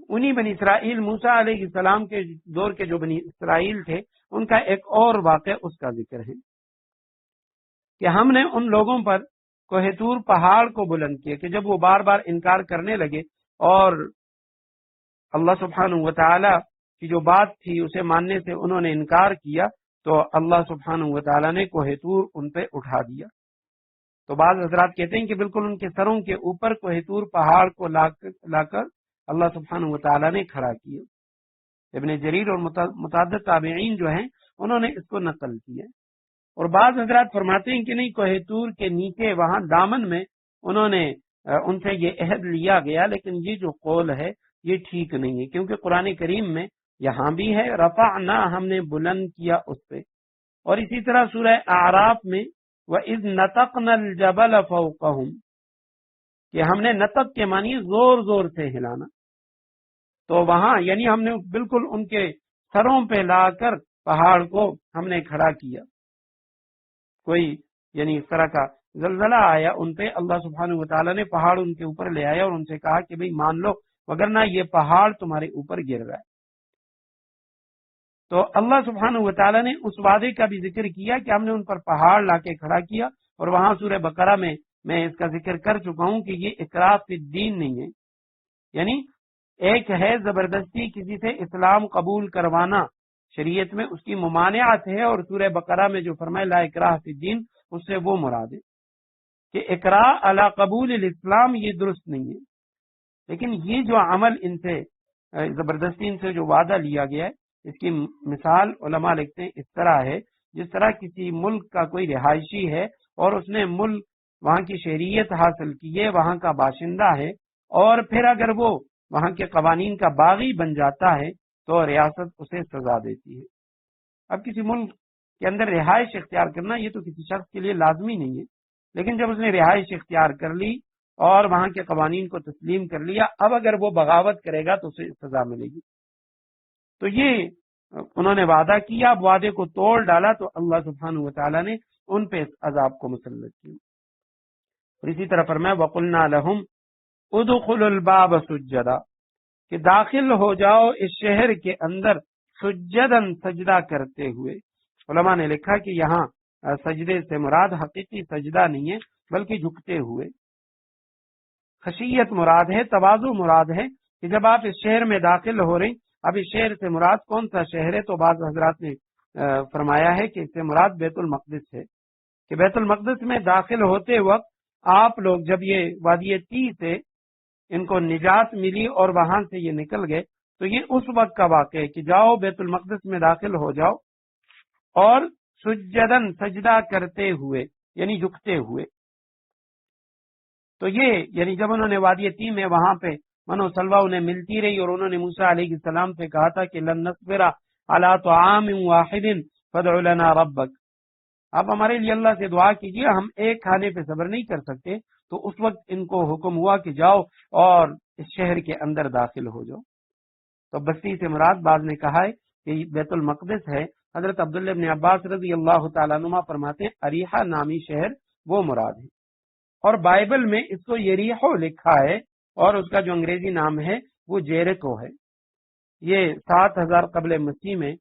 انہی بنی اسرائیل، موسیٰ علیہ السلام کے دور کے جو بنی اسرائیل تھے، ان کا ایک اور واقعہ اس کا ذکر ہے کہ ہم نے ان لوگوں پر کوہتور پہاڑ کو بلند کیا کہ جب وہ بار بار انکار کرنے لگے اور اللہ سبحانہ وتعالی کی جو بات تھی اسے ماننے سے انہوں نے انکار کیا، تو اللہ سبحانہ وتعالی نے کوہتور ان پہ اٹھا دیا۔ تو بعض حضرات کہتے ہیں کہ بالکل ان کے سروں کے اوپر کوہتور پہاڑ کو لا کر اللہ سبحانہ وتعالی نے کھڑا کیا۔ ابن جریر اور متعدد تابعین جو ہیں انہوں نے اس کو نقل کیا، اور بعض حضرات فرماتے ہیں کہ نہیں، کوہتور کے نیچے وہاں دامن میں انہوں نے ان سے یہ عہد لیا گیا، لیکن یہ جو قول ہے یہ ٹھیک نہیں ہے، کیونکہ قرآن کریم میں یہاں بھی ہے رفعنا، ہم نے بلند کیا اس پہ، اور اسی طرح سورہ اعراف میں وَإِذْ نَتَقْنَا الْجَبَلَ فَوْقَهُمْ کہ ہم نے نطق کے معنی زور زور سے ہلانا، تو وہاں یعنی ہم نے بالکل ان کے سروں پہ لا کر پہاڑ کو ہم نے کھڑا کیا، کوئی یعنی اس طرح کا زلزلہ آیا ان پہ، اللہ سبحانہ وتعالی نے پہاڑ ان کے اوپر لے آیا اور ان سے کہا کہ بھئی مان لو، وگرنہ یہ پہاڑ تمہارے اوپر گر رہا ہے۔ تو اللہ سبحانہ وتعالی نے اس وعدے کا بھی ذکر کیا کہ ہم نے ان پر پہاڑ لا کے کھڑا کیا، اور وہاں سورہ بقرہ میں اس کا ذکر کر چکا ہوں کہ یہ اکراہ فی الدین نہیں ہے، یعنی ایک ہے زبردستی کسی سے اسلام قبول کروانا، شریعت میں اس کی ممانعت ہے، اور سورہ بقرہ میں جو فرمایا لا اکراہ فی الدین اس سے وہ مراد ہے کہ اکراہ علی قبول الاسلام یہ درست نہیں ہے، لیکن یہ جو عمل ان سے زبردستی ان سے جو وعدہ لیا گیا ہے، اس کی مثال علماء لکھتے ہیں اس طرح ہے جس طرح کسی ملک کا کوئی رہائشی ہے اور اس نے ملک وہاں کی شہریت حاصل کی ہے، وہاں کا باشندہ ہے، اور پھر اگر وہ وہاں کے قوانین کا باغی بن جاتا ہے تو ریاست اسے سزا دیتی ہے۔ اب کسی ملک کے اندر رہائش اختیار کرنا یہ تو کسی شخص کے لیے لازمی نہیں ہے، لیکن جب اس نے رہائش اختیار کر لی اور وہاں کے قوانین کو تسلیم کر لیا، اب اگر وہ بغاوت کرے گا تو اسے سزا ملے گی۔ تو یہ انہوں نے وعدہ کیا، اب وعدے کو توڑ ڈالا تو اللہ سبحانہ وتعالی نے ان پہ اس عذاب کو مسلط کیا۔ اور اسی طرح فرمایا وَقُلْنَا لَهُمْ ادخلوا الباب سجدا کہ داخل ہو جاؤ اس شہر کے اندر سجدن سجدہ کرتے ہوئے۔ علماء نے لکھا کہ یہاں سجدے سے مراد حقیقی سجدہ نہیں ہے بلکہ جھکتے ہوئے، خشیت مراد ہے، تواضع مراد ہے کہ جب آپ اس شہر میں داخل ہو رہے، اب اس شہر سے مراد کون سا شہر ہے؟ تو بعض حضرات نے فرمایا ہے کہ اس سے مراد بیت المقدس ہے، کہ بیت المقدس میں داخل ہوتے وقت آپ لوگ جب یہ وادی طی سے ان کو نجات ملی اور وہاں سے یہ نکل گئے، تو یہ اس وقت کا واقعہ ہے کہ جاؤ بیت المقدس میں داخل ہو جاؤ اور سجدن سجدہ کرتے ہوئے یعنی جھکتے ہوئے۔ تو یہ یعنی جب انہوں نے وادی طی میں وہاں پہ من و سلوہ انہیں ملتی رہی اور انہوں نے موسیٰ علیہ السلام سے کہا تھا کہ لن نصبر علی طعام واحد فادع لنا ربک، آپ ہمارے لیے اللہ سے دعا کیجیے، ہم ایک کھانے پہ صبر نہیں کر سکتے۔ تو اس وقت ان کو حکم ہوا کہ جاؤ اور اس شہر کے اندر داخل ہو جاؤ۔ تو بستی سے مراد بعض نے کہا ہے کہ بیت المقدس ہے، حضرت عبداللہ بن عباس رضی اللہ تعالیٰ عنہما فرماتے ہیں اریحہ نامی شہر وہ مراد ہے، اور بائبل میں اس کو یریحو لکھا ہے اور اس کا جو انگریزی نام ہے وہ جیریکو ہے۔ یہ 7000 قبل مسیح میں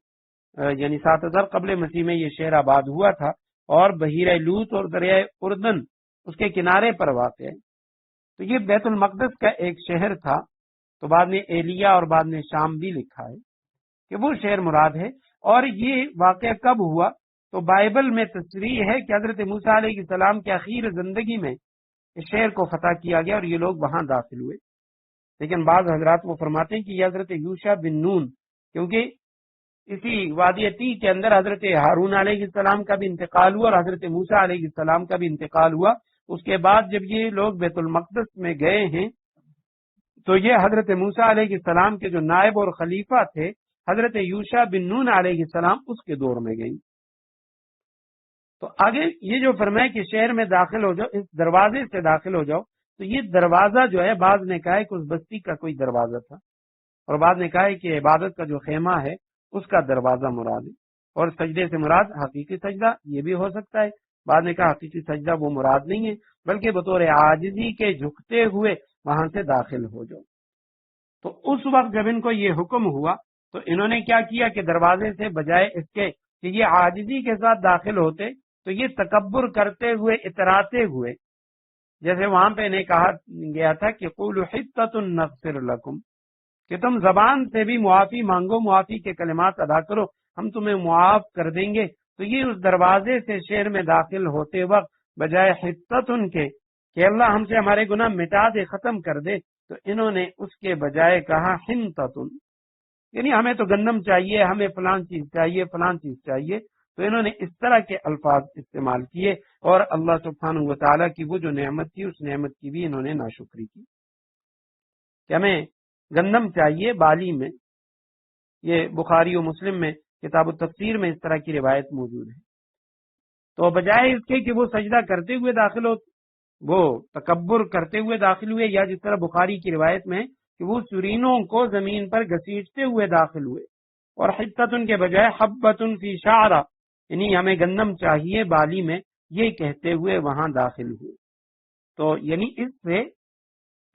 یعنی 7000 قبل مسیح میں یہ شہر آباد ہوا تھا، اور بحیرہ لوط اور دریائے اردن اس کے کنارے پر واقع ہے۔ تو یہ بیت المقدس کا ایک شہر تھا، تو بعد میں ایلیا اور بعد میں شام بھی لکھا ہے کہ وہ شہر مراد ہے۔ اور یہ واقعہ کب ہوا؟ تو بائبل میں تصریح ہے کہ حضرت موسیٰ علیہ السلام کے اخیر زندگی میں اس شہر کو فتح کیا گیا اور یہ لوگ وہاں داخل ہوئے۔ لیکن بعض حضرات وہ فرماتے ہیں کہ یہ حضرت یوشع بن نون، کیونکہ اسی وادی عتیق کے اندر حضرت ہارون علیہ السلام کا بھی انتقال ہوا اور حضرت موسیٰ علیہ السلام کا بھی انتقال ہوا۔ اس کے بعد جب یہ لوگ بیت المقدس میں گئے ہیں تو یہ حضرت موسیٰ علیہ السلام کے جو نائب اور خلیفہ تھے حضرت یوشع بن نون علیہ السلام، اس کے دور میں گئی۔ تو آگے یہ جو فرمایا کہ شہر میں داخل ہو جاؤ، اس دروازے سے داخل ہو جاؤ، تو یہ دروازہ جو ہے بعض نے کہا ہے کہ اس بستی کا کوئی دروازہ تھا، اور بعض نے کہا ہے کہ عبادت کا جو خیمہ ہے اس کا دروازہ مراد ہے، اور سجدے سے مراد حقیقی سجدہ یہ بھی ہو سکتا ہے۔ بعض نے کہا حقیقی سجدہ وہ مراد نہیں ہے، بلکہ بطور عاجزی کے جھکتے ہوئے وہاں سے داخل ہو جاؤ۔ تو اس وقت جب ان کو یہ حکم ہوا تو انہوں نے کیا کیا کہ دروازے سے بجائے اس کے کہ یہ عاجزی کے ساتھ داخل ہوتے تو یہ تکبر کرتے ہوئے، اتراتے ہوئے، جیسے وہاں پہ انہیں کہا گیا تھا کہ قولوا حطۃ نغفر لکم، کہ تم زبان سے بھی معافی مانگو، معافی کے کلمات ادا کرو، ہم تمہیں معاف کر دیں گے۔ تو یہ اس دروازے سے شہر میں داخل ہوتے وقت بجائے حطۃ کے کہ اللہ ہم سے ہمارے گناہ مٹا دے، ختم کر دے، تو انہوں نے اس کے بجائے کہا حنطۃ، یعنی ہمیں تو گندم چاہیے، ہمیں فلان چیز چاہیے، فلان چیز چاہیے۔ تو انہوں نے اس طرح کے الفاظ استعمال کیے اور اللہ سبحانہ و تعالیٰ کی وہ جو نعمت تھی اس نعمت کی بھی انہوں نے ناشکری کی کہ ہمیں گندم چاہیے بالی میں۔ یہ بخاری و مسلم میں کتاب التفسیر میں اس طرح کی روایت موجود ہے۔ تو بجائے اس کے کہ وہ سجدہ کرتے ہوئے داخل ہو، وہ تکبر کرتے ہوئے داخل ہوئے، یا جس طرح بخاری کی روایت میں کہ وہ سرینوں کو زمین پر گھسیٹتے ہوئے داخل ہوئے، اور حطۃ کے بجائے حبۃ فی شعرہ، یعنی ہمیں گندم چاہیے بالی میں، یہ کہتے ہوئے وہاں داخل ہوئے۔ تو یعنی اس سے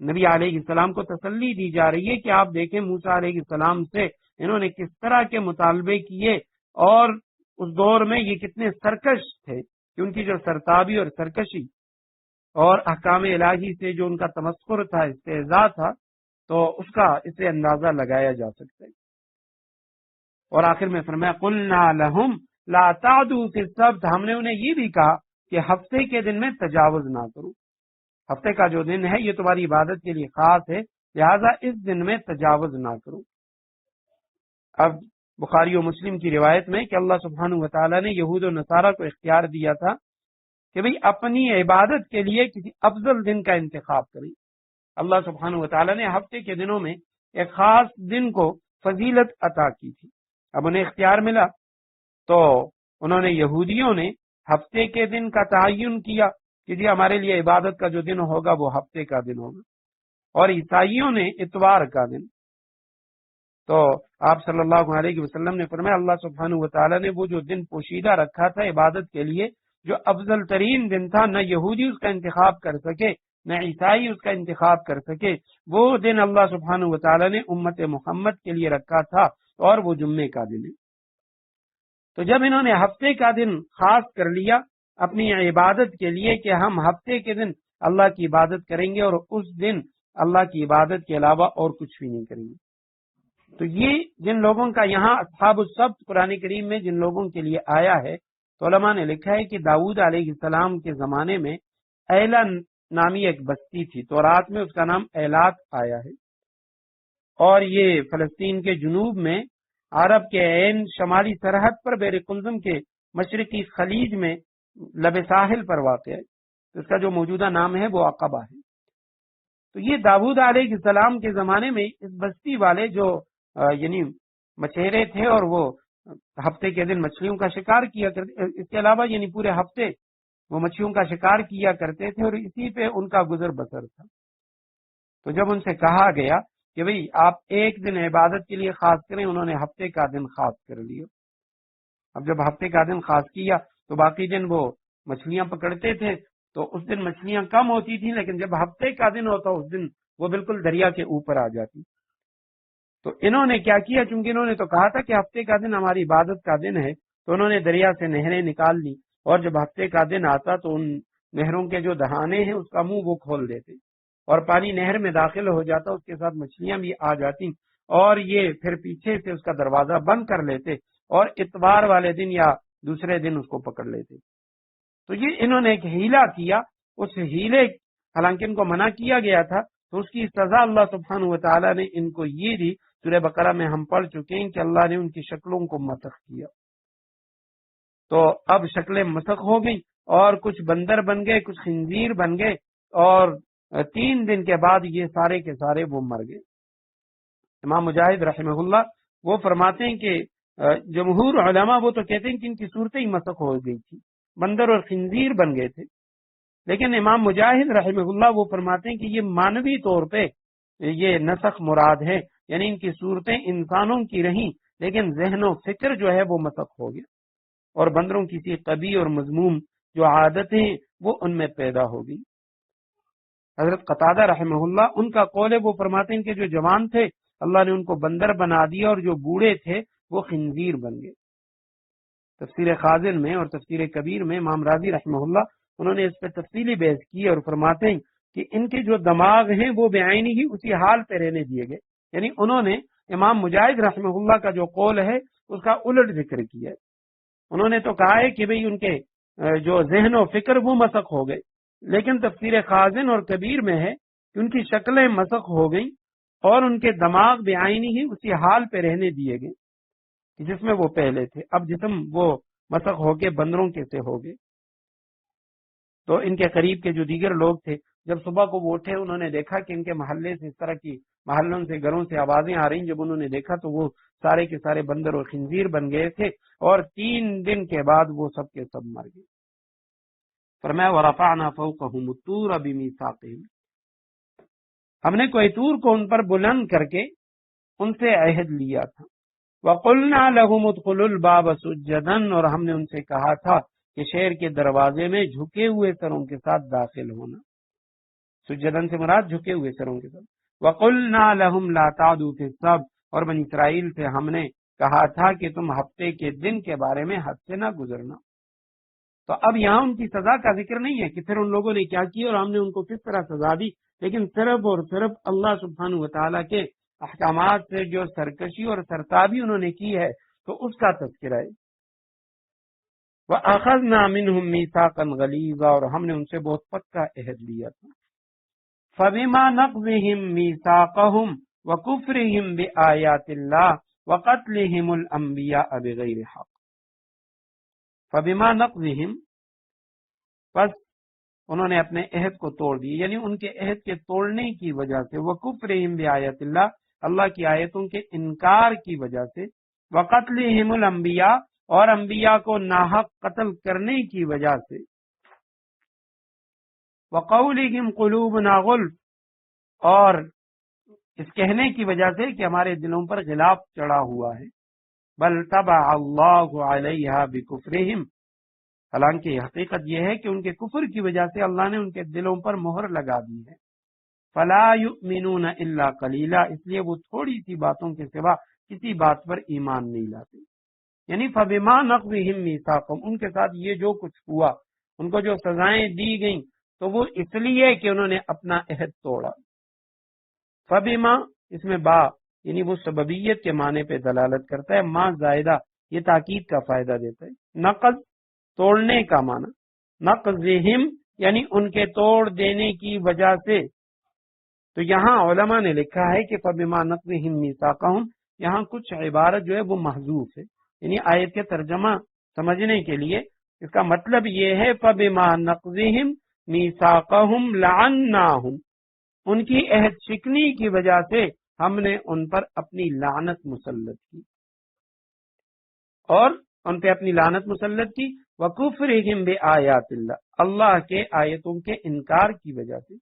نبی علیہ السلام کو تسلی دی جا رہی ہے کہ آپ دیکھیں موسیٰ علیہ السلام سے انہوں نے کس طرح کے مطالبے کیے، اور اس دور میں یہ کتنے سرکش تھے کہ ان کی جو سرتابی اور سرکشی اور احکام الہی سے جو ان کا تمسخر تھا، استہزاء تھا، تو اس کا اس سے اندازہ لگایا جا سکتا ہے۔ اور آخر میں فرمایا قلنا لہم لا تعدوا فی السبت، ہم نے انہیں یہ بھی کہا کہ ہفتے کے دن میں تجاوز نہ کرو، ہفتے کا جو دن ہے یہ تمہاری عبادت کے لیے خاص ہے، لہذا اس دن میں تجاوز نہ کرو۔ اب بخاری و مسلم کی روایت میں کہ اللہ سبحانہ و تعالیٰ نے یہود و نصارہ کو اختیار دیا تھا کہ بھئی اپنی عبادت کے لیے کسی افضل دن کا انتخاب کریں۔ اللہ سبحانہ و تعالیٰ نے ہفتے کے دنوں میں ایک خاص دن کو فضیلت عطا کی تھی۔ اب انہیں اختیار ملا تو انہوں نے، یہودیوں نے ہفتے کے دن کا تعین کیا کہ جی ہمارے لیے عبادت کا جو دن ہوگا وہ ہفتے کا دن ہوگا، اور عیسائیوں نے اتوار کا دن۔ تو آپ صلی اللہ علیہ وسلم نے فرمایا اللہ سبحانہ و تعالیٰ نے وہ جو دن پوشیدہ رکھا تھا عبادت کے لیے، جو افضل ترین دن تھا، نہ یہودی اس کا انتخاب کر سکے نہ عیسائی اس کا انتخاب کر سکے، وہ دن اللہ سبحانہ و تعالیٰ نے امت محمد کے لیے رکھا تھا، اور وہ جمعے کا دن ہے۔ تو جب انہوں نے ہفتے کا دن خاص کر لیا اپنی عبادت کے لیے کہ ہم ہفتے کے دن اللہ کی عبادت کریں گے اور اس دن اللہ کی عبادت کے علاوہ اور کچھ بھی نہیں کریں گے، تو یہ جن لوگوں کا یہاں اصحاب السبت قرآن کریم میں جن لوگوں کے لیے آیا ہے، تو علماء نے لکھا ہے کہ داؤد علیہ السلام کے زمانے میں ایلا نامی ایک بستی تھی، تو رات میں اس کا نام ایلات آیا ہے، اور یہ فلسطین کے جنوب میں عرب کے عین شمالی سرحد پر بحر قلزم کے مشرقی خلیج میں لب ساحل پر واقع ہے، اس کا جو موجودہ نام ہے وہ عقبہ ہے۔ تو یہ داؤد علیہ السلام کے زمانے میں اس بستی والے جو یعنی مچھیرے تھے، اور وہ ہفتے کے دن مچھلیوں کا شکار کیا کرتے، اس کے علاوہ یعنی پورے ہفتے وہ مچھلیوں کا شکار کیا کرتے تھے، اور اسی پہ ان کا گزر بسر تھا۔ تو جب ان سے کہا گیا کہ بھئی آپ ایک دن عبادت کے لیے خاص کریں، انہوں نے ہفتے کا دن خاص کر لیا۔ اب جب ہفتے کا دن خاص کیا تو باقی دن وہ مچھلیاں پکڑتے تھے، تو اس دن مچھلیاں کم ہوتی تھیں، لیکن جب ہفتے کا دن ہوتا اس دن وہ بالکل دریا کے اوپر آ جاتی۔ تو انہوں نے کیا کیا، چونکہ انہوں نے تو کہا تھا کہ ہفتے کا دن ہماری عبادت کا دن ہے، تو انہوں نے دریا سے نہریں نکال لی، اور جب ہفتے کا دن آتا تو ان نہروں کے جو دہانے ہیں اس کا منہ وہ کھول دیتے، اور پانی نہر میں داخل ہو جاتا، اس کے ساتھ مچھلیاں بھی آ جاتی اور یہ پھر پیچھے سے اس کا دروازہ بند کر لیتے اور اتوار والے دن یا دوسرے دن اس کو پکڑ لیتے۔ تو یہ انہوں نے ایک ہیلا کیا، اس ہیلے حالانکہ ان کو منع کیا گیا تھا، تو اس کی سزا اللہ سبحانہ و تعالیٰ نے ان کو یہ دی۔ سورہ بقرہ میں ہم پڑھ چکے ہیں کہ اللہ نے ان کی شکلوں کو مسخ کیا، تو اب شکلیں مسخ ہو گئی اور کچھ بندر بن گئے، کچھ خنزیر بن گئے، اور 3 دن کے بعد یہ سارے کے سارے وہ مر گئے۔ امام مجاہد رحمہ اللہ وہ فرماتے ہیں کہ جمہور علماء وہ تو کہتے ہیں کہ ان کی صورتیں ہی مسخ ہو گئی تھی، بندر اور خنزیر بن گئے تھے، لیکن امام مجاہد رحمہ اللہ وہ فرماتے ہیں کہ یہ مانوی طور پہ یہ نسخ مراد ہے، یعنی ان کی صورتیں انسانوں کی رہیں لیکن ذہن و فکر جو ہے وہ مسخ ہو گیا، اور بندروں کی سی قبیح اور مذموم جو عادتیں وہ ان میں پیدا ہو گئی۔ حضرت قتادہ رحمہ اللہ ان کا قول ہے، وہ فرماتے ہیں کہ جو جوان تھے اللہ نے ان کو بندر بنا دیا، اور جو بوڑھے تھے وہ خنزیر بن گئے۔ تفسیر خازن میں اور تفسیر کبیر میں امام راضی رحمہ اللہ انہوں نے اس پہ تفصیلی بحث کی اور فرماتے ہیں کہ ان کے جو دماغ ہیں وہ بعینی ہی اسی حال پہ رہنے دیے گئے، یعنی انہوں نے امام مجاہد رحمہ اللہ کا جو قول ہے اس کا الٹ ذکر کیا ہے۔ انہوں نے تو کہا ہے کہ بھئی ان کے جو ذہن و فکر وہ مسخ ہو گئے، لیکن تفسیر خازن اور کبیر میں ہے کہ ان کی شکلیں مسخ ہو گئیں اور ان کے دماغ بعینی ہی اسی حال پہ رہنے دیے گئے جس میں وہ پہلے تھے، اب جسم وہ مسخ ہو کے بندروں کے سے ہو گئے۔ تو ان کے قریب کے جو دیگر لوگ تھے جب صبح کو وہ اٹھے، انہوں نے دیکھا کہ ان کے محلے سے اس طرح کی محلوں سے گھروں سے آوازیں آ رہی، جب انہوں نے دیکھا تو وہ سارے کے سارے بندر اور خنزیر بن گئے تھے، اور 3 دن کے بعد وہ سب کے سب مر گئے۔ فرمایا وَرَفَعْنَا فَوْقَهُمُ الطُّورَ بِمِيثَاقِهِمْ، ہم نے کوہ طور کو ان پر بلند کر کے ان سے عہد لیا تھا۔ وَقُلْنَا لَهُمُ ادْخُلُوا الْبَابَ سُجَّدًا، اور ہم نے ان سے کہا تھا کہ شہر کے دروازے میں جھکے ہوئے سروں کے ساتھ داخل ہونا، سجدن سے مراد جھکے ہوئے سروں کے ساتھ۔ وَقُلْنَا لَهُمْ لَا تَعْدُوا فِي السَّبْتِ، اور بنی اسرائیل سے ہم نے کہا تھا کہ تم ہفتے کے دن کے بارے میں حد سے نہ گزرنا۔ تو اب یہاں ان کی سزا کا ذکر نہیں ہے کہ پھر ان لوگوں نے کیا کیا اور ہم نے ان کو کس طرح سزا دی، لیکن صرف اور صرف اللہ سبحانہ و تعالیٰ کے احکامات سے جو سرکشی اور سرتابی انہوں نے کی ہے تو اس کا تذکرہ ہے۔ وَأَخَذْنَا مِنْهُمْ مِيثَاقًا غَلِيظًا، اور ہم نے ان سے بہت پکا عہد لیا تھا۔ فَبِمَا نَقْضِهِمْ مِيثَاقَهُمْ وَكُفْرِهِمْ بِآيَاتِ اللَّهِ وَقَتْلِهِمُ الْأَنْبِيَاءَ بِغَيْرِ حَقٍّ، فَبِمَا نَقْضِهِمْ، بس انہوں نے اپنے عہد کو توڑ دی، یعنی ان کے عہد کے توڑنے کی وجہ سے، وَكُفْرِهِمْ بِآيَاتِ اللَّهِ، اللہ کی آیتوں کے انکار کی وجہ سے، وَقَتْلِهِمُ الْأَنْبِيَاءَ، اور انبیاء کو ناحق قتل کرنے کی وجہ سے، وَقَوْلِهِمْ قُلُوبُنَا غُلْفٌ، اور اس کہنے کی وجہ سے کہ ہمارے دلوں پر غلاف چڑھا ہوا ہے، بل طبع اللہ علیہا بکفرہم، حالانکہ حقیقت یہ ہے کہ ان کے کفر کی وجہ سے اللہ نے ان کے دلوں پر مہر لگا دی ہے، فلا یؤمنون الا قلیلا، اس لیے وہ تھوڑی سی باتوں کے سوا کسی بات پر ایمان نہیں لاتے۔ یعنی فبما نقضہم میثاقہم، ان کے ساتھ یہ جو کچھ ہوا، ان کو جو سزائیں دی گئیں تو وہ اس لیے کہ انہوں نے اپنا عہد توڑا۔ فبما اس میں با یعنی وہ سببیت کے معنی پہ دلالت کرتا ہے، ما زائدہ یہ تاکید کا فائدہ دیتا ہے۔ نقض توڑنے کا معنی، نقضہم یعنی ان کے توڑ دینے کی وجہ سے۔ تو یہاں علماء نے لکھا ہے کہ فبما نقضہم میثاقہم، یہاں کچھ عبارت جو ہے وہ محذوف ہے، یعنی آیت کے ترجمہ سمجھنے کے لیے اس کا مطلب یہ ہے فبما نقضہم میثاقہم لعناہم، ان کی عہد شکنی کی وجہ سے ہم نے ان پر اپنی لعنت مسلط کی، اور ان پہ اپنی لعنت مسلط کی، وَكُفْرِهِمْ بِآيَاتِ اللَّهِ، اللہ کے آیتوں کے انکار کی وجہ سے،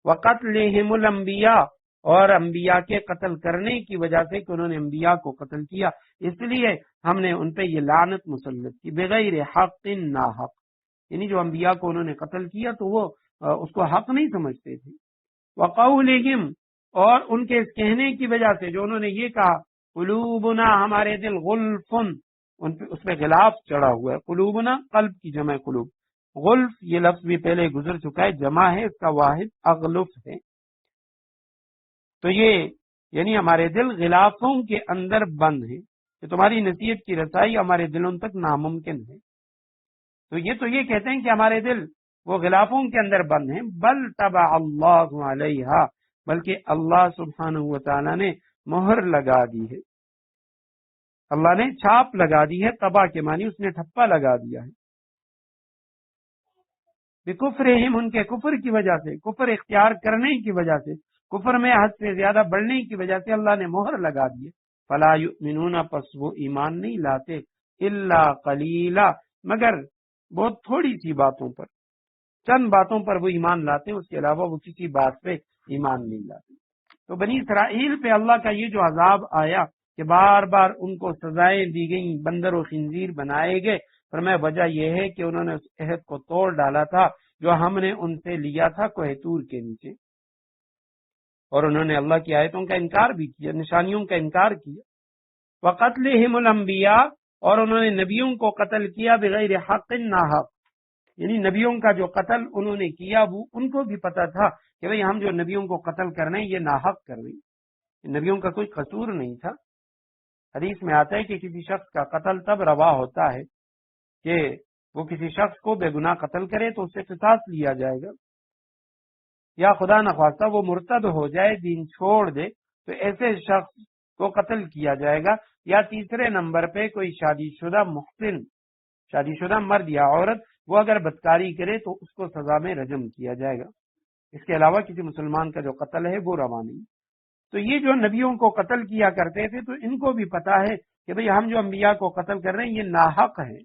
وَقَتْلِهِمُ الْأَنْبِيَاءَ، اور انبیاء کے قتل کرنے کی وجہ سے کہ انہوں نے انبیاء کو قتل کیا، اس لیے ہم نے ان پہ یہ لعنت مسلط کی، بغیر حق ناحق، یعنی جو انبیاء کو انہوں نے قتل کیا تو وہ اس کو حق نہیں سمجھتے تھے۔ وَقَوْلِهِمْ، اور ان کے اس کہنے کی وجہ سے جو انہوں نے یہ کہا، قلوبنا ہمارے دل غلفن، اس پہ غلاف چڑھا ہوا ہے، قلوبنا قلب کی جمع قلوب، غلف یہ لفظ بھی پہلے گزر چکا ہے، جمع ہے، اس کا واحد اغلف ہے، تو یہ یعنی ہمارے دل غلافوں کے اندر بند ہیں کہ تمہاری نصیحت کی رسائی ہمارے دلوں تک ناممکن ہے. تو یہ کہتے ہیں کہ ہمارے دل وہ غلافوں کے اندر بند ہیں. بل طبع اللہ علیہا، بلکہ اللہ سبحانہ و تعالیٰ نے مہر لگا دی ہے، اللہ نے چھاپ لگا دی ہے. طبع کے معنی اس نے ٹھپا لگا دیا ہے. بکفرہم، ان کے کفر کی وجہ سے، کفر اختیار کرنے کی وجہ سے، کفر میں حد سے زیادہ بڑھنے کی وجہ سے اللہ نے مہر لگا دی ہے. فلا یؤمنون، پس وہ ایمان نہیں لاتے، الا قلیلا، مگر بہت تھوڑی سی باتوں پر، چند باتوں پر وہ ایمان لاتے ہیں، اس کے علاوہ وہ کسی بات پہ ایمان نہیں لاتے. تو بنی اسرائیل پہ اللہ کا یہ جو عذاب آیا کہ بار بار ان کو سزائیں دی گئیں، بندر و خنزیر بنائے گئے، فرمایا وجہ یہ ہے کہ انہوں نے اس عہد کو توڑ ڈالا تھا جو ہم نے ان سے لیا تھا کوہ طور کے نیچے، اور انہوں نے اللہ کی آیتوں کا انکار بھی کیا، نشانیوں کا انکار کیا. وقتلہم الانبیاء، اور انہوں نے نبیوں کو قتل کیا بغیر حق، ناحق، یعنی نبیوں کا جو قتل انہوں نے کیا وہ ان کو بھی پتا تھا کہ بھئی ہم جو نبیوں کو قتل کر رہے ہیں یہ ناحق کر رہے ہیں، نبیوں کا کوئی قصور نہیں تھا. حدیث میں آتا ہے کہ کسی شخص کا قتل تب روا ہوتا ہے کہ وہ کسی شخص کو بے گناہ قتل کرے تو اس سے قصاص لیا جائے گا، یا خدا نخواستہ وہ مرتد ہو جائے، دین چھوڑ دے تو ایسے شخص کو قتل کیا جائے گا. یا تیسرے نمبر پہ کوئی شادی شدہ محسن، شادی شدہ مرد یا عورت، وہ اگر بدکاری کرے تو اس کو سزا میں رجم کیا جائے گا. اس کے علاوہ کسی مسلمان کا جو قتل ہے وہ روا نہیں. تو یہ جو نبیوں کو قتل کیا کرتے تھے تو ان کو بھی پتا ہے کہ بھئی ہم جو انبیاء کو قتل کر رہے ہیں یہ ناحق ہے.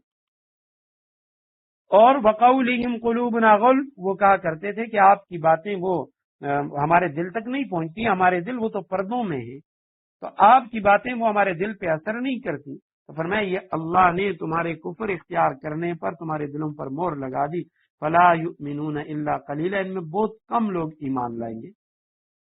اور وقولہم قلوبنا غلف، وہ کہا کرتے تھے کہ آپ کی باتیں وہ ہمارے دل تک نہیں پہنچتی، ہمارے دل وہ تو پردوں میں ہیں، تو آپ کی باتیں وہ ہمارے دل پہ اثر نہیں کرتی. تو فرمایا یہ اللہ نے تمہارے کفر اختیار کرنے پر تمہارے دلوں پر مہر لگا دی. فلا یؤمنون الا قلیلا، ان میں بہت کم لوگ ایمان لائیں گے.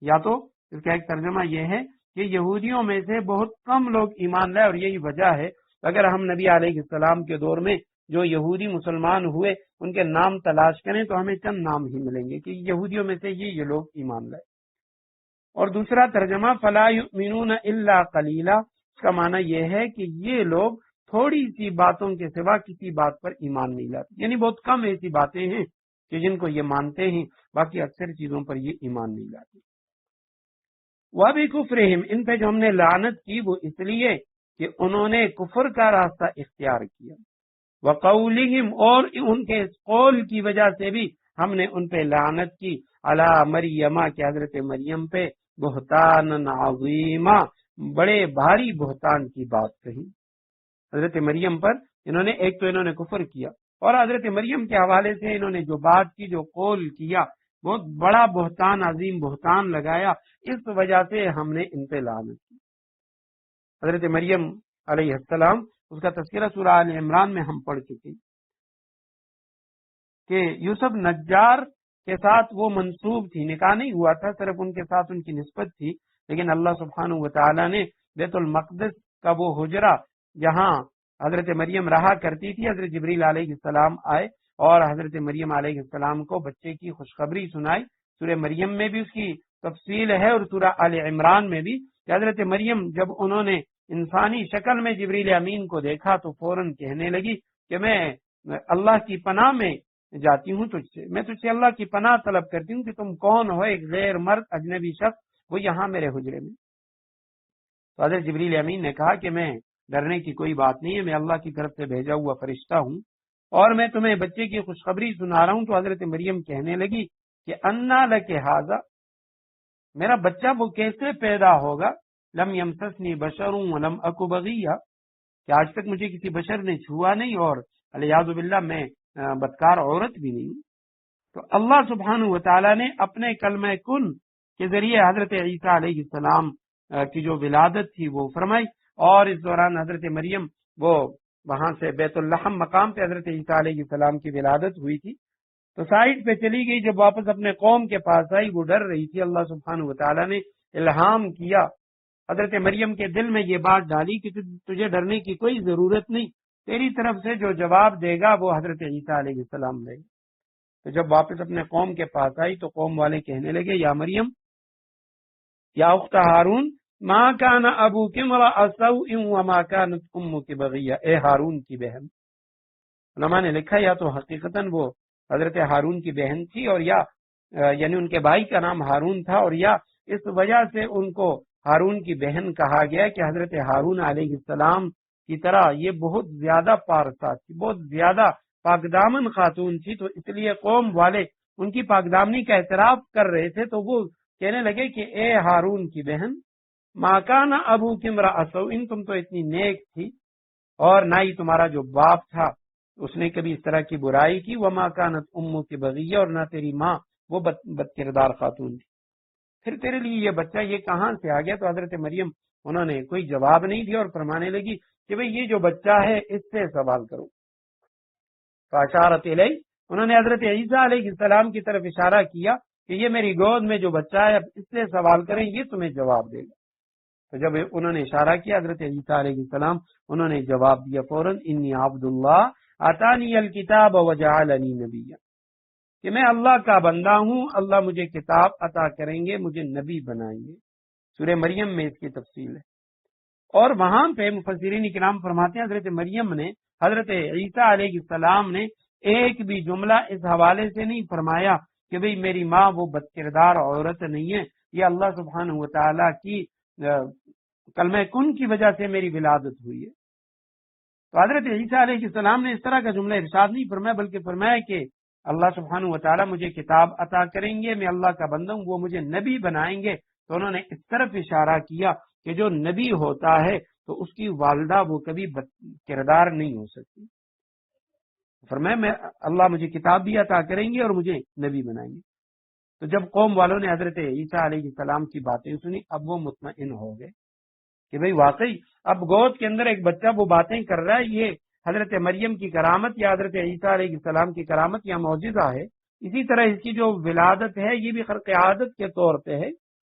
یا تو اس کا ایک ترجمہ یہ ہے کہ یہودیوں میں سے بہت کم لوگ ایمان لائے، اور یہی وجہ ہے اگر ہم نبی علیہ السلام کے دور میں جو یہودی مسلمان ہوئے ان کے نام تلاش کریں تو ہمیں چند نام ہی ملیں گے کہ یہودیوں میں سے یہ لوگ ایمان لائے. اور دوسرا ترجمہ فلا یؤمنون الا قلیلا، اس کا معنی یہ ہے کہ یہ لوگ تھوڑی سی باتوں کے سوا کسی بات پر ایمان نہیں لاتے، یعنی بہت کم ایسی باتیں ہیں کہ جن کو یہ مانتے ہیں، باقی اکثر چیزوں پر یہ ایمان نہیں لاتے. وَبِكُفْرِهِمْ، ان پہ جو ہم نے لعنت کی وہ اس لیے کہ انہوں نے کفر کا راستہ اختیار کیا. وَقَوْلِهِمْ، اور ان کے اس قول کی وجہ سے بھی ہم نے ان پہ لعنت کی. علی مریم، کہ حضرت مریم پہ بہتان عظیمہ، بڑے بھاری بہتان کی بات کہی. حضرت مریم پر ایک تو انہوں نے کفر کیا، اور حضرت مریم کے حوالے سے انہوں نے جو بات کی، جو قول کیا، بہت بڑا بہتان، عظیم بہتان لگایا. اس وجہ سے ہم نے ان پہ لعنت کی. حضرت مریم علیہ السلام، اس کا تذکرہ سورہ آل عمران میں ہم پڑھ چکے کہ یوسف نجار کے ساتھ وہ منسوب تھی، نکاح نہیں ہوا تھا، صرف ان کے ساتھ ان کی نسبت تھی، لیکن اللہ سبحانہ و تعالی نے بیت المقدس کا وہ حجرہ جہاں حضرت مریم رہا کرتی تھی، حضرت جبریل علیہ السلام آئے اور حضرت مریم علیہ السلام کو بچے کی خوشخبری سنائی. سورہ مریم میں بھی اس کی تفصیل ہے اور سورہ آل عمران میں بھی کہ حضرت مریم جب انہوں نے انسانی شکل میں جبریل امین کو دیکھا تو فوراً کہنے لگی کہ میں اللہ کی پناہ میں جاتی ہوں تجھ سے، میں تجھ سے اللہ کی پناہ طلب کرتی ہوں کہ تم کون ہو، ایک غیر مرد اجنبی شخص وہ یہاں میرے حجرے میں. تو حضرت جبریل امین نے کہا کہ میں ڈرنے کی کوئی بات نہیں ہے، میں اللہ کی طرف سے بھیجا ہوا فرشتہ ہوں اور میں تمہیں بچے کی خوشخبری سنا رہا ہوں. تو حضرت مریم کہنے لگی کہ انا لک ھذا، میرا بچہ وہ کیسے پیدا ہوگا، لم یمسسنی بشر ولم اک بغیہ، کہ آج تک مجھے کسی بشر نے چھوا نہیں اور الیاذ باللہ میں بدکار عورت بھی نہیں. تو اللہ سبحانہ و تعالی نے اپنے کلمہ کن کے ذریعے حضرت عیسیٰ علیہ السلام کی جو ولادت تھی وہ فرمائی، اور اس دوران حضرت مریم وہ وہاں سے بیت اللحم مقام پہ حضرت عیسیٰ علیہ السلام کی ولادت ہوئی تھی، تو سائڈ پہ چلی گئی. جب واپس اپنے قوم کے پاس آئی وہ ڈر رہی تھی. اللہ سبحانہ و تعالی نے الہام کیا، حضرت مریم کے دل میں یہ بات ڈالی کہ تجھے ڈرنے کی کوئی ضرورت نہیں، تیری طرف سے جو جواب دے گا وہ حضرت عیسیٰ علیہ السلام دے گا. تو جب واپس اپنے قوم کے پاس آئی تو قوم والے کہنے لگے یا مریم یا اخت ہارون ما کان ابوک امرأ سوء وما کانت امک بغیہ، اے ہارون کی بہن. علماء نے لکھا یا تو حقیقتاً وہ حضرت ہارون کی بہن تھی، اور یا یعنی ان کے بھائی کا نام ہارون تھا، اور یا اس وجہ سے ان کو ہارون کی بہن کہا گیا کہ حضرت ہارون علیہ السلام کی طرح یہ بہت زیادہ پارسا تھی، بہت زیادہ پاکدامن خاتون تھی، تو اس لیے قوم والے ان کی پاکدامنی کا اعتراف کر رہے تھے. تو وہ کہنے لگے کہ اے ہارون کی بہن، ما کان ابوک امرأ سوء، تم تو اتنی نیک تھی، اور نہ ہی تمہارا جو باپ تھا اس نے کبھی اس طرح کی برائی کی، وما کانت امک بغیہ، اور نہ تیری ماں وہ بد کردار خاتون تھی. پھر تیرے لیے یہ بچہ یہ کہاں سے آ گیا؟ تو حضرت مریم انہوں نے کوئی جواب نہیں دیا اور فرمانے لگی کہ بھئی یہ جو بچہ ہے اس سے سوال کرو. فاشارت الیہ، انہوں نے حضرت عیسیٰ علیہ السلام کی طرف اشارہ کیا کہ یہ میری گود میں جو بچہ ہے اب اس سے سوال کریں، یہ تمہیں جواب دے گا. تو جب انہوں نے اشارہ کیا حضرت عیسیٰ علیہ السلام انہوں نے جواب دیا فوراً، انی عبد اللہ آتانی الکتاب وجعلنی نبیا، کہ میں اللہ کا بندہ ہوں، اللہ مجھے کتاب عطا کریں گے، مجھے نبی بنائیں گے. سورہ مریم میں اس کی تفصیل ہے. اور وہاں پہ مفسرین کرام فرماتے ہیں حضرت مریم نے، حضرت عیسیٰ علیہ السلام نے ایک بھی جملہ اس حوالے سے نہیں فرمایا کہ بھئی میری ماں وہ بد کردار عورت نہیں ہے، یہ اللہ سبحانہ و تعالیٰ کی کلمہ کن کی وجہ سے میری ولادت ہوئی ہے. تو حضرت عیسیٰ علیہ السلام نے اس طرح کا جملہ ارشاد نہیں فرمایا، بلکہ فرمایا کہ اللہ سبحانہ و تعالیٰ مجھے کتاب عطا کریں گے، میں اللہ کا بندہ ہوں، وہ مجھے نبی بنائیں گے. تو انہوں نے اس طرف اشارہ کیا کہ جو نبی ہوتا ہے تو اس کی والدہ وہ کبھی بد کردار نہیں ہو سکتی. فرمایا میں اللہ مجھے کتاب بھی عطا کریں گے اور مجھے نبی بنائیں گے. تو جب قوم والوں نے حضرت عیسیٰ علیہ السلام کی باتیں سنی، اب وہ مطمئن ہو گئے کہ بھئی واقعی اب گود کے اندر ایک بچہ وہ باتیں کر رہا ہے، یہ حضرت مریم کی کرامت یا حضرت عیسیٰ علیہ السلام کی کرامت یا معجزہ ہے. اسی طرح اس کی جو ولادت ہے یہ بھی خرق عادت کے طور پہ ہے،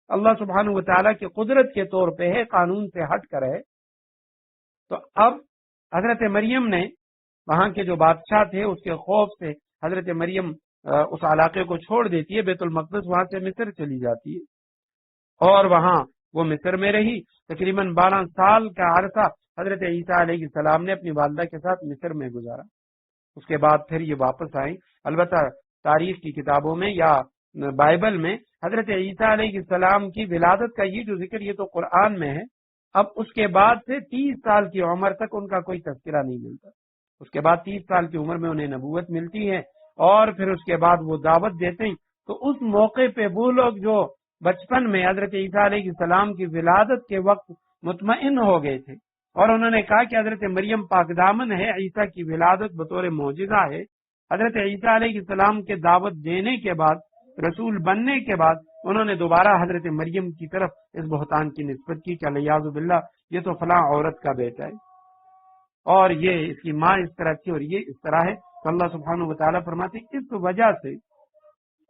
اللہ سبحانہ و تعالیٰ کی قدرت کے طور پہ ہے، قانون سے ہٹ کر ہے. تو اب حضرت مریم نے وہاں کے جو بادشاہ تھے اس کے خوف سے حضرت مریم اس علاقے کو چھوڑ دیتی ہے، بیت المقدس، وہاں سے مصر چلی جاتی ہے، اور وہاں وہ مصر میں رہی. تقریباً 12 سال کا عرصہ حضرت عیسیٰ علیہ السلام نے اپنی والدہ کے ساتھ مصر میں گزارا. اس کے بعد پھر یہ واپس آئیں. البتہ تاریخ کی کتابوں میں یا بائبل میں حضرت عیسیٰ علیہ السلام کی ولادت کا یہ جو ذکر یہ تو قرآن میں ہے. اب اس کے بعد سے 30 سال کی عمر تک ان کا کوئی تذکرہ نہیں ملتا. اس کے بعد 30 سال کی عمر میں انہیں نبوت ملتی ہے، اور پھر اس کے بعد وہ دعوت دیتے ہیں. تو اس موقع پہ وہ لوگ جو بچپن میں حضرت عیسیٰ علیہ السلام کی ولادت کے وقت مطمئن ہو گئے تھے اور انہوں نے کہا کہ حضرت مریم پاک دامن ہے، عیسیٰ کی ولادت بطور معجزہ ہے. حضرت عیسیٰ علیہ السلام کے دعوت دینے کے بعد، رسول بننے کے بعد، انہوں نے دوبارہ حضرت مریم کی طرف اس بہتان کی نسبت کی کہ الیاذ باللہ یہ تو فلاں عورت کا بیٹا ہے، اور یہ اس کی ماں اس طرح تھی اور یہ اس طرح ہے. تو اللہ سبحانہ و تعالیٰ فرماتے ہیں اس وجہ سے،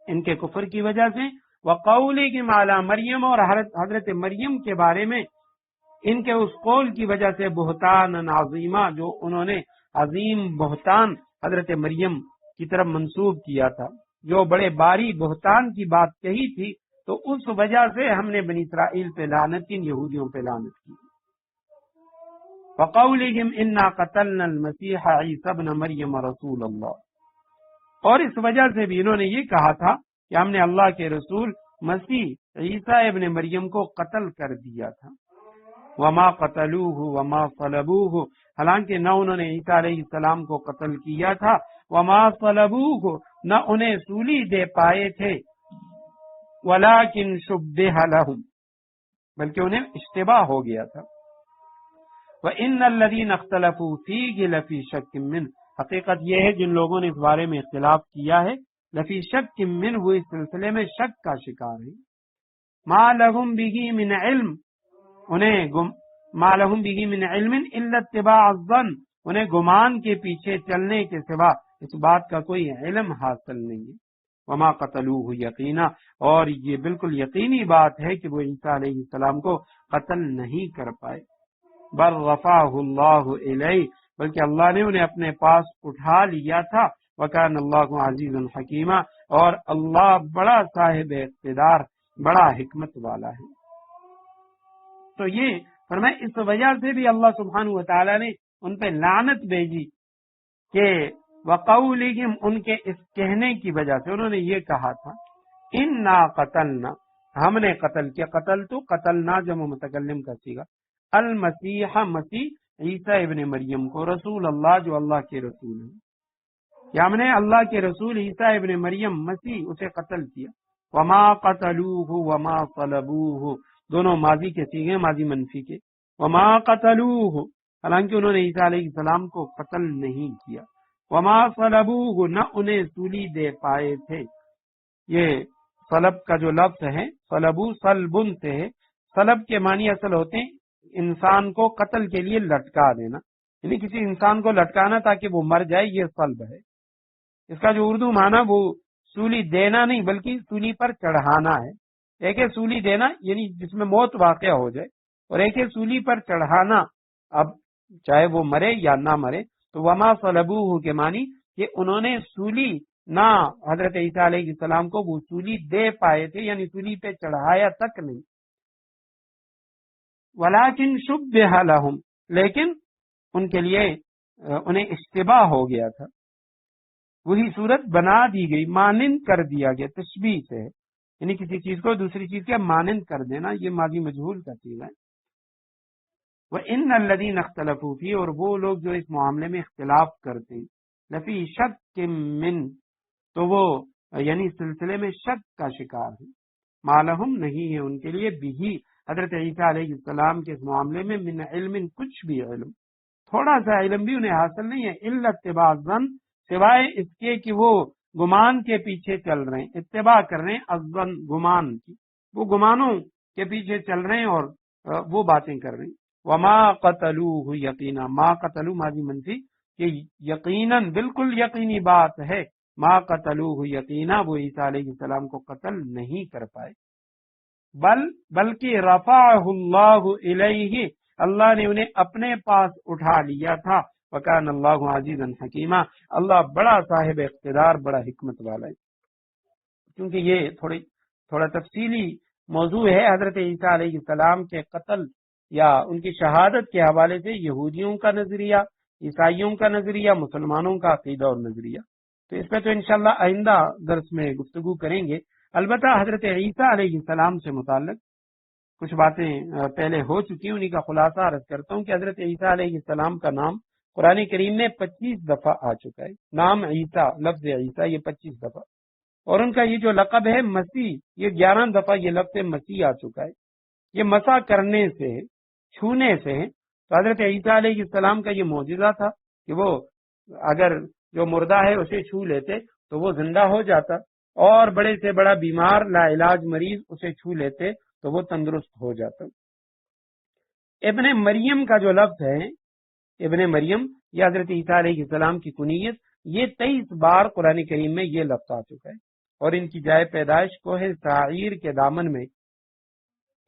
ان کے کفر کی وجہ سے، وَقَوْلِهِمْ عَلَى مریم، اور حضرت مریم کے بارے میں ان کے اس قول کی وجہ سے، بہتان عظیمہ، جو انہوں نے عظیم بہتان حضرت مریم کی طرف منسوب کیا تھا، جو بڑے باری بہتان کی بات کہی تھی، تو اس وجہ سے ہم نے بنی اسرائیل پہ لعنت کی، یہودیوں پہ لعنت کی. وَقَوْلِهِمْ إِنَّا قَتَلْنَا الْمَسِيحَ عِيسَى ابْنَ مَرْيَمَ رَسُولَ اللَّهِ، اور اس وجہ سے بھی انہوں نے یہ کہا تھا کہ ہم نے اللہ کے رسول مسیح عیسیٰ ابن مریم کو قتل کر دیا تھا. وما قتلوه وما صلبوه، حالانکہ نہ انہوں نے عیسیٰ علیہ السلام کو قتل کیا تھا، وما صلبوه، نہ انہیں سولی دے پائے تھے، ولكن شبه لهم، بلکہ انہیں اشتباہ ہو گیا تھا. وَإِنَّ الَّذِينَ اخْتَلَفُوا فِيهِ لَفِي شَكٍّ مِّنْهُ، حقیقت یہ ہے جن لوگوں نے اس بارے میں اختلاف کیا ہے، لفی شک من، وہ اس سلسلے میں شک کا شکار ہے. ما لهم به من علم، انہیں ما لهم به من علم الا اتباع الظن، انہیں گمان کے پیچھے چلنے کے سوا اس بات کا کوئی علم حاصل نہیں ہے. وما قتلوه یقینا، اور یہ بالکل یقینی بات ہے کہ وہ عیسیٰ علیہ السلام کو قتل نہیں کر پائے. بل رفعه اللہ الیہ، بلکہ اللہ نے انہیں اپنے پاس اٹھا لیا تھا. وکان اللہ عزیز حکیمہ، اور اللہ بڑا صاحب اقتدار، بڑا حکمت والا ہے. تو یہ فرمایا اس وجہ سے بھی اللہ سبحانہ و تعالیٰ نے ان پہ لعنت بھیجی کہ وقولہم، ان کے اس کہنے کی وجہ سے انہوں نے یہ کہا تھا انا قتلنا، ہم نے قتل کیا، قتل تو قتلنا جمع متکلم کا صیغہ، المسیح مسیح عیسیٰ ابن مریم کو، رسول اللہ جو اللہ کے رسول ہیں، کہ ہم نے اللہ کے رسول عیسیٰ ابن مریم مسیح اسے قتل کیا، وما قتلوہ وما صلبوہ، دونوں ماضی کے صیغے، ماضی منفی کے، وما قتلوہ، حالانکہ انہوں نے عیسیٰ علیہ السلام کو قتل نہیں کیا، وما صلبوہ، نہ انہیں سولی دے پائے تھے۔ یہ صلب کا جو لفظ ہے صلبو صلبن سے ہے، صلب کے معنی اصل ہوتے ہیں انسان کو قتل کے لیے لٹکا دینا، یعنی کسی انسان کو لٹکانا تاکہ وہ مر جائے، یہ صلب ہے۔ اس کا جو اردو معنی وہ سولی دینا نہیں بلکہ سولی پر چڑھانا ہے۔ ایک ہے سولی دینا یعنی جس میں موت واقع ہو جائے، اور ایک ہے سولی پر چڑھانا، اب چاہے وہ مرے یا نہ مرے۔ تو وما صلبوہ کے معنی کہ انہوں نے سولی نہ حضرت عیسیٰ علیہ السلام کو وہ سولی دے پائے تھے، یعنی سولی پہ چڑھایا تک نہیں۔ ولیکن شبہ لہم، لیکن ان کے لیے انہیں اشتباہ ہو گیا تھا، وہی صورت بنا دی گئی، مانند کر دیا گیا، تشبیہ سے ہے، یعنی کسی چیز کو دوسری چیز کے مانند کر دینا، یہ ماضی مجہول کا صیغہ ہے۔ وَإِنَّ الَّذِينَ اخْتَلَفُوا فِيهِ، اور وہ لوگ جو اس معاملے میں اختلاف کرتے ہیں، لفی شک من، تو وہ یعنی سلسلے میں شک کا شکار ہے، مالہم نہیں ہے ان کے لیے بھی حضرت عیسیٰ علیہ السلام کے اس معاملے میں من علم، کچھ بھی علم، تھوڑا سا علم بھی انہیں حاصل نہیں ہے، الا اتباع الظن، سوائے اس کے کہ وہ گمان کے پیچھے چل رہے ہیں، اتباع کر رہے ہیں الظن، گمان کی، وہ گمانوں کے پیچھے چل رہے ہیں اور وہ باتیں کر رہے ہیں۔ وما قتلوہ یقینا، ما قتلو ماضی منفی، کہ یقیناً بالکل یقینی بات ہے، ما قتلوہ یقینا، وہ عیسیٰ علیہ السلام کو قتل نہیں کر پائے، بلکہ رفعہ اللہ الیہ، اللہ نے انہیں اپنے پاس اٹھا لیا تھا، وکان اللہ عزیزا حکیما، اللہ بڑا صاحب اقتدار، بڑا حکمت والا ہے۔ کیونکہ یہ تھوڑا تفصیلی موضوع ہے، حضرت عیسیٰ علیہ السلام کے قتل یا ان کی شہادت کے حوالے سے یہودیوں کا نظریہ، عیسائیوں کا نظریہ، مسلمانوں کا عقیدہ اور نظریہ، تو اس پہ تو انشاءاللہ آئندہ درس میں گفتگو کریں گے۔ البتہ حضرت عیسیٰ علیہ السلام سے متعلق کچھ باتیں پہلے ہو چکی، انہی کا خلاصہ عرض کرتا ہوں کہ حضرت عیسیٰ علیہ السلام کا نام قرآن کریم میں 25 دفعہ آ چکا ہے، نام عیسیٰ، لفظ عیسیٰ یہ 25 دفعہ، اور ان کا یہ جو لقب ہے مسیح، یہ 11 دفعہ یہ لفظ مسیح آ چکا ہے۔ یہ مسا کرنے سے ہے، چھونے سے ہے، تو حضرت عیسیٰ علیہ السلام کا یہ معجزہ تھا کہ وہ اگر جو مردہ ہے اسے چھو لیتے تو وہ زندہ ہو جاتا، اور بڑے سے بڑا بیمار لا علاج مریض اسے چھو لیتے تو وہ تندرست ہو جاتا۔ ابن مریم کا جو لفظ ہے، ابن مریم، یہ حضرت عیسیٰ علیہ السلام کی کنیت، یہ 23 بار قرآن کریم میں یہ لفظ آ چکا ہے، اور ان کی جائے پیدائش کوہ سعیر کے دامن میں،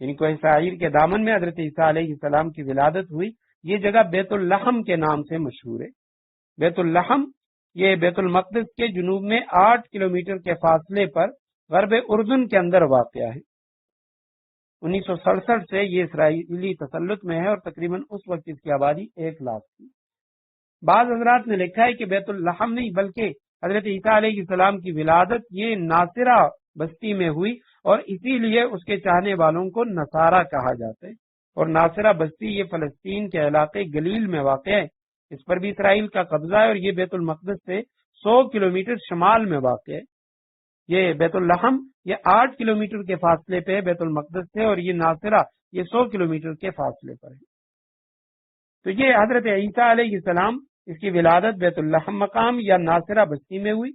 یعنی کوہ سعیر کے دامن میں حضرت عیسیٰ علیہ السلام کی ولادت ہوئی۔ یہ جگہ بیت اللحم کے نام سے مشہور ہے۔ بیت اللحم یہ بیت المقدس کے جنوب میں 8 کلومیٹر کے فاصلے پر غرب اردن کے اندر واقع ہے۔ 1967 سے یہ اسرائیلی تسلط میں ہے، اور تقریباً اس وقت اس کی آبادی 1 لاکھ تھی۔ بعض حضرات نے لکھا ہے کہ بیت اللحم نہیں بلکہ حضرت عیسیٰ علیہ السلام کی ولادت یہ ناصرہ بستی میں ہوئی، اور اسی لیے اس کے چاہنے والوں کو نصارہ کہا جاتا ہے، اور ناصرہ بستی یہ فلسطین کے علاقے گلیل میں واقع ہے، اس پر بھی اسرائیل کا قبضہ ہے، اور یہ بیت المقدس سے 100 کلومیٹر شمال میں واقع ہے۔ یہ بیت اللحم یہ 8 کلومیٹر کے فاصلے پہ ہے بیت المقدس سے، اور یہ ناصرہ یہ 100 کلومیٹر کے فاصلے پر ہے۔ تو یہ حضرت عیسیٰ علیہ السلام اس کی ولادت بیت اللحم مقام یا ناصرہ بستی میں ہوئی،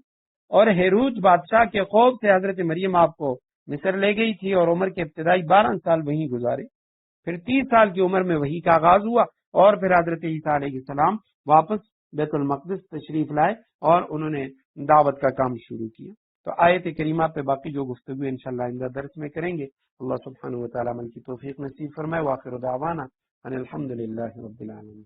اور ہیرود بادشاہ کے خوف سے حضرت مریم آپ کو مصر لے گئی تھی، اور عمر کے ابتدائی 12 سال وہیں گزارے، پھر 30 سال کی عمر میں وحی کا آغاز ہوا، اور پھر حضرت عیسیٰ علیہ السلام واپس بیت المقدس تشریف لائے اور انہوں نے دعوت کا کام شروع کیا۔ تو آیت کریمہ پہ باقی جو گفتگو انشاءاللہ آئندہ درس میں کریں گے۔ اللہ سبحانہ و تعالیٰ عمل کی توفیق نصیب فرمائے۔ وآخر دعوانا ان الحمد للہ رب العالمین۔